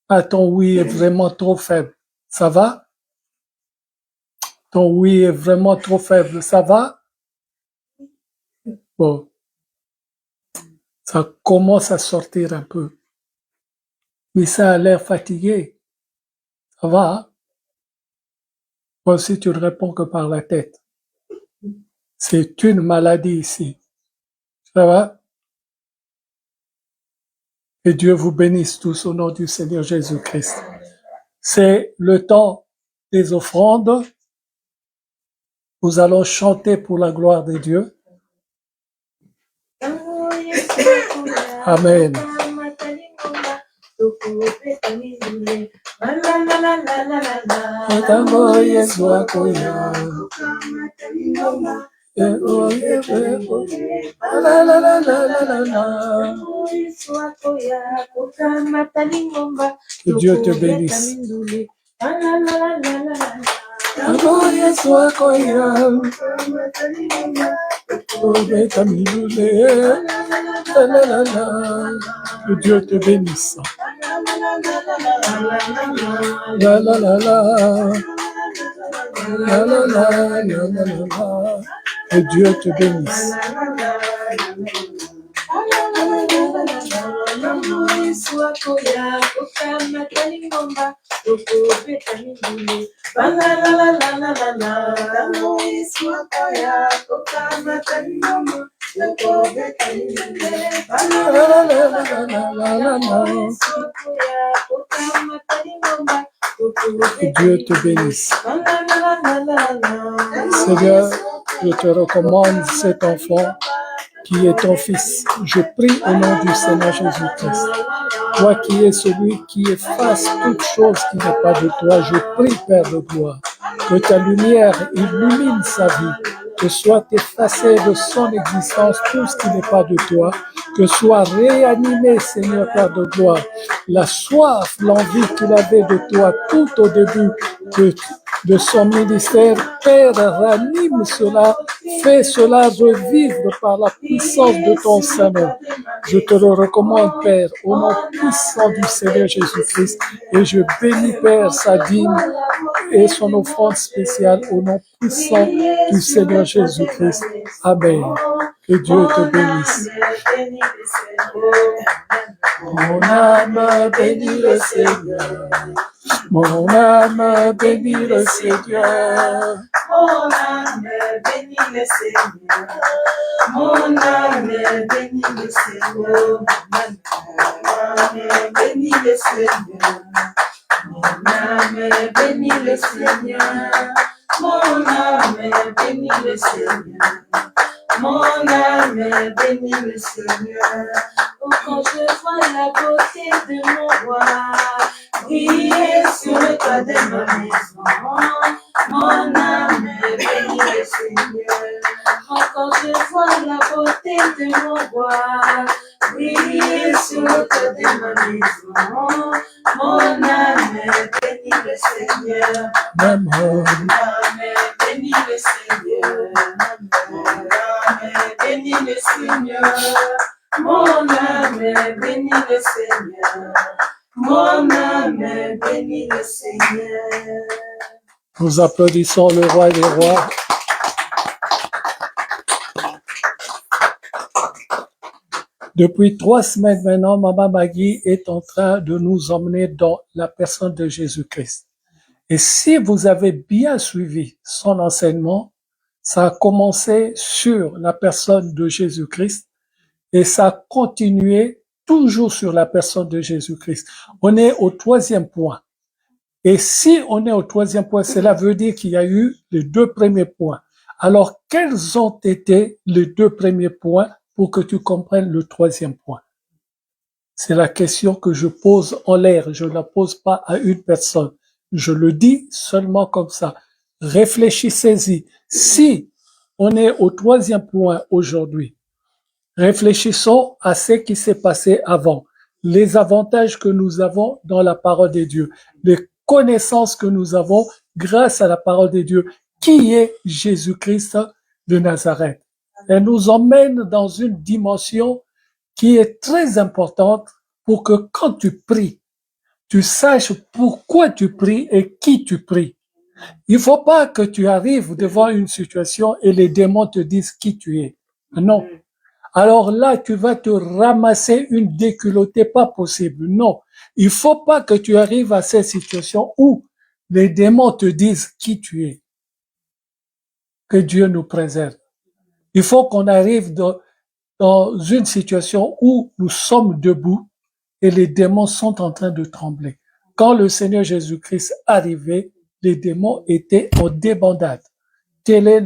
Ah, ton oui est vraiment trop faible. Ça va? Ton oui est vraiment trop faible. Ça va? Bon. Ça commence à sortir un peu. Mais ça a l'air fatigué. Ça va? Hein? Moi aussi, tu ne réponds que par la tête. C'est une maladie ici. Ça va? Que Dieu vous bénisse tous au nom du Seigneur Jésus-Christ. C'est le temps des offrandes. Nous allons chanter pour la gloire de Dieu. Amen. Que Dieu te bénisse. Damu Yesu wako ya Obeta milule. La la la la. Que Dieu te bénisse. La la la la. La la la la la la. Que Dieu te bénisse. Que Dieu te bénisse. Seigneur, je te recommande cet enfant qui est ton fils. Je prie au nom du Seigneur Jésus-Christ. Toi qui es celui qui efface toute chose qui n'est pas de toi, je prie, Père de gloire, que ta lumière illumine sa vie, que soit effacé de son existence tout ce qui n'est pas de toi, que soit réanimé, Seigneur Père de gloire, la soif, l'envie qu'il avait de toi tout au début de son ministère. Père, ranime cela, fais cela revivre par la puissance de ton Seigneur. Je te le recommande, Père, au nom puissant du Seigneur Jésus-Christ, et je bénis, Père, sa dîme et son offrande spéciale au nom puissant du Seigneur Jésus-Christ. Amen. Que Dieu te bénisse. Mon âme bénit le Seigneur. Mon âme bénit le Seigneur. Mon âme bénit le Seigneur. Mon âme bénit le Seigneur. Mon âme bénit le Seigneur. Mon âme bénit le Seigneur. Mon âme bénit le Seigneur. Mon âme bénit le Seigneur. Oh, quand je vois la beauté de mon roi briller sur le toit de ma maison, mon âme bénit le Seigneur. Oh, quand je vois la beauté de mon roi briller sur le toit de ma maison, mon âme bénit le Seigneur. Mon âme bénit le Seigneur. Mon âme bénit le Seigneur. Mon âme bénit le Seigneur. Mon âme bénit le Seigneur. Nous applaudissons le roi des rois. Depuis 3 semaines maintenant, Maman Maggie est en train de nous emmener dans la personne de Jésus-Christ. Et si vous avez bien suivi son enseignement, ça a commencé sur la personne de Jésus-Christ et ça a continué toujours sur la personne de Jésus-Christ. On est au 3e point. Et si on est au 3e point, cela veut dire qu'il y a eu les 2 premiers points. Alors, quels ont été les 2 premiers points pour que tu comprennes le 3e point? C'est la question que je pose en l'air. Je ne la pose pas à une personne. Je le dis seulement comme ça. Réfléchissez-y. Si on est au 3e point aujourd'hui, réfléchissons à ce qui s'est passé avant, les avantages que nous avons dans la parole de Dieu, les connaissances que nous avons grâce à la parole de Dieu. Qui est Jésus-Christ de Nazareth? Elle nous emmène dans une dimension qui est très importante pour que quand tu pries, tu saches pourquoi tu pries et qui tu pries. Il ne faut pas que tu arrives devant une situation et les démons te disent qui tu es. Non. Alors là, tu vas te ramasser une déculottée pas possible. Non. Il ne faut pas que tu arrives à cette situation où les démons te disent qui tu es. Que Dieu nous préserve. Il faut qu'on arrive dans une situation où nous sommes debout et les démons sont en train de trembler. Quand le Seigneur Jésus-Christ arrivait, les démons étaient en débandade. Telle est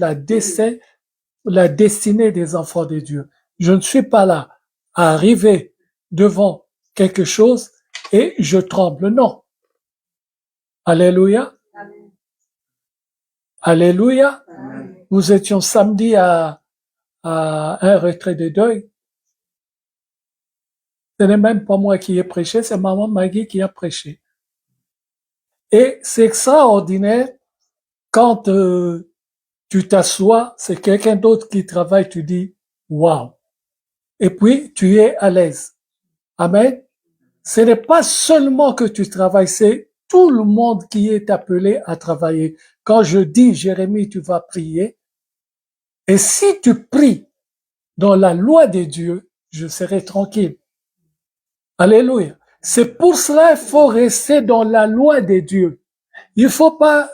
la destinée des enfants de Dieu. Je ne suis pas là à arriver devant quelque chose et je tremble. Non. Alléluia. Amen. Alléluia. Amen. Nous étions samedi à un retrait de deuil. Ce n'est même pas moi qui ai prêché, c'est Maman Maggie qui a prêché. Et c'est extraordinaire quand tu t'assois, c'est quelqu'un d'autre qui travaille, tu dis waouh. Et puis tu es à l'aise. Amen. Ce n'est pas seulement que tu travailles, c'est tout le monde qui est appelé à travailler. Quand je dis, Jérémie, tu vas prier, et si tu pries dans la loi de Dieu, je serai tranquille. Alléluia. C'est pour cela qu'il faut rester dans la loi de Dieu. Il ne faut pas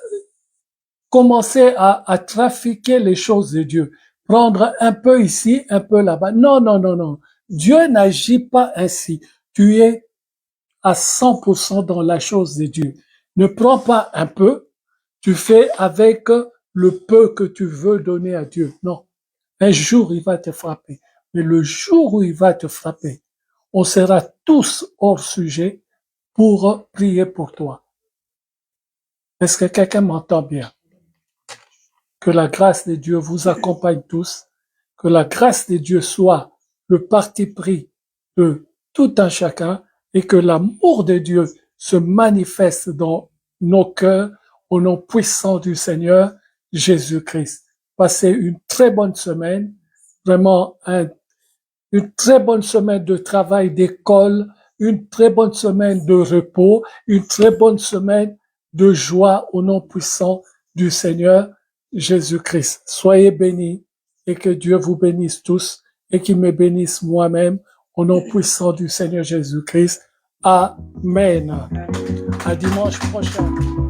commencer à trafiquer les choses de Dieu. Prendre un peu ici, un peu là-bas. Non, non, non, non. Dieu n'agit pas ainsi. Tu es à 100% dans la chose de Dieu. Ne prends pas un peu, tu fais avec le peu que tu veux donner à Dieu. Non. Un jour, il va te frapper. Mais le jour où il va te frapper, on sera tous hors sujet pour prier pour toi. Est-ce que quelqu'un m'entend bien? Que la grâce de Dieu vous accompagne tous. Que la grâce de Dieu soit le parti pris de tout un chacun et que l'amour de Dieu se manifeste dans nos cœurs au nom puissant du Seigneur Jésus-Christ. Passez une très bonne semaine, vraiment une très bonne semaine de travail d'école, une très bonne semaine de repos, une très bonne semaine de joie au nom puissant du Seigneur Jésus-Christ. Soyez bénis et que Dieu vous bénisse tous et qu'il me bénisse moi-même au nom puissant du Seigneur Jésus-Christ. Amen. À dimanche prochain.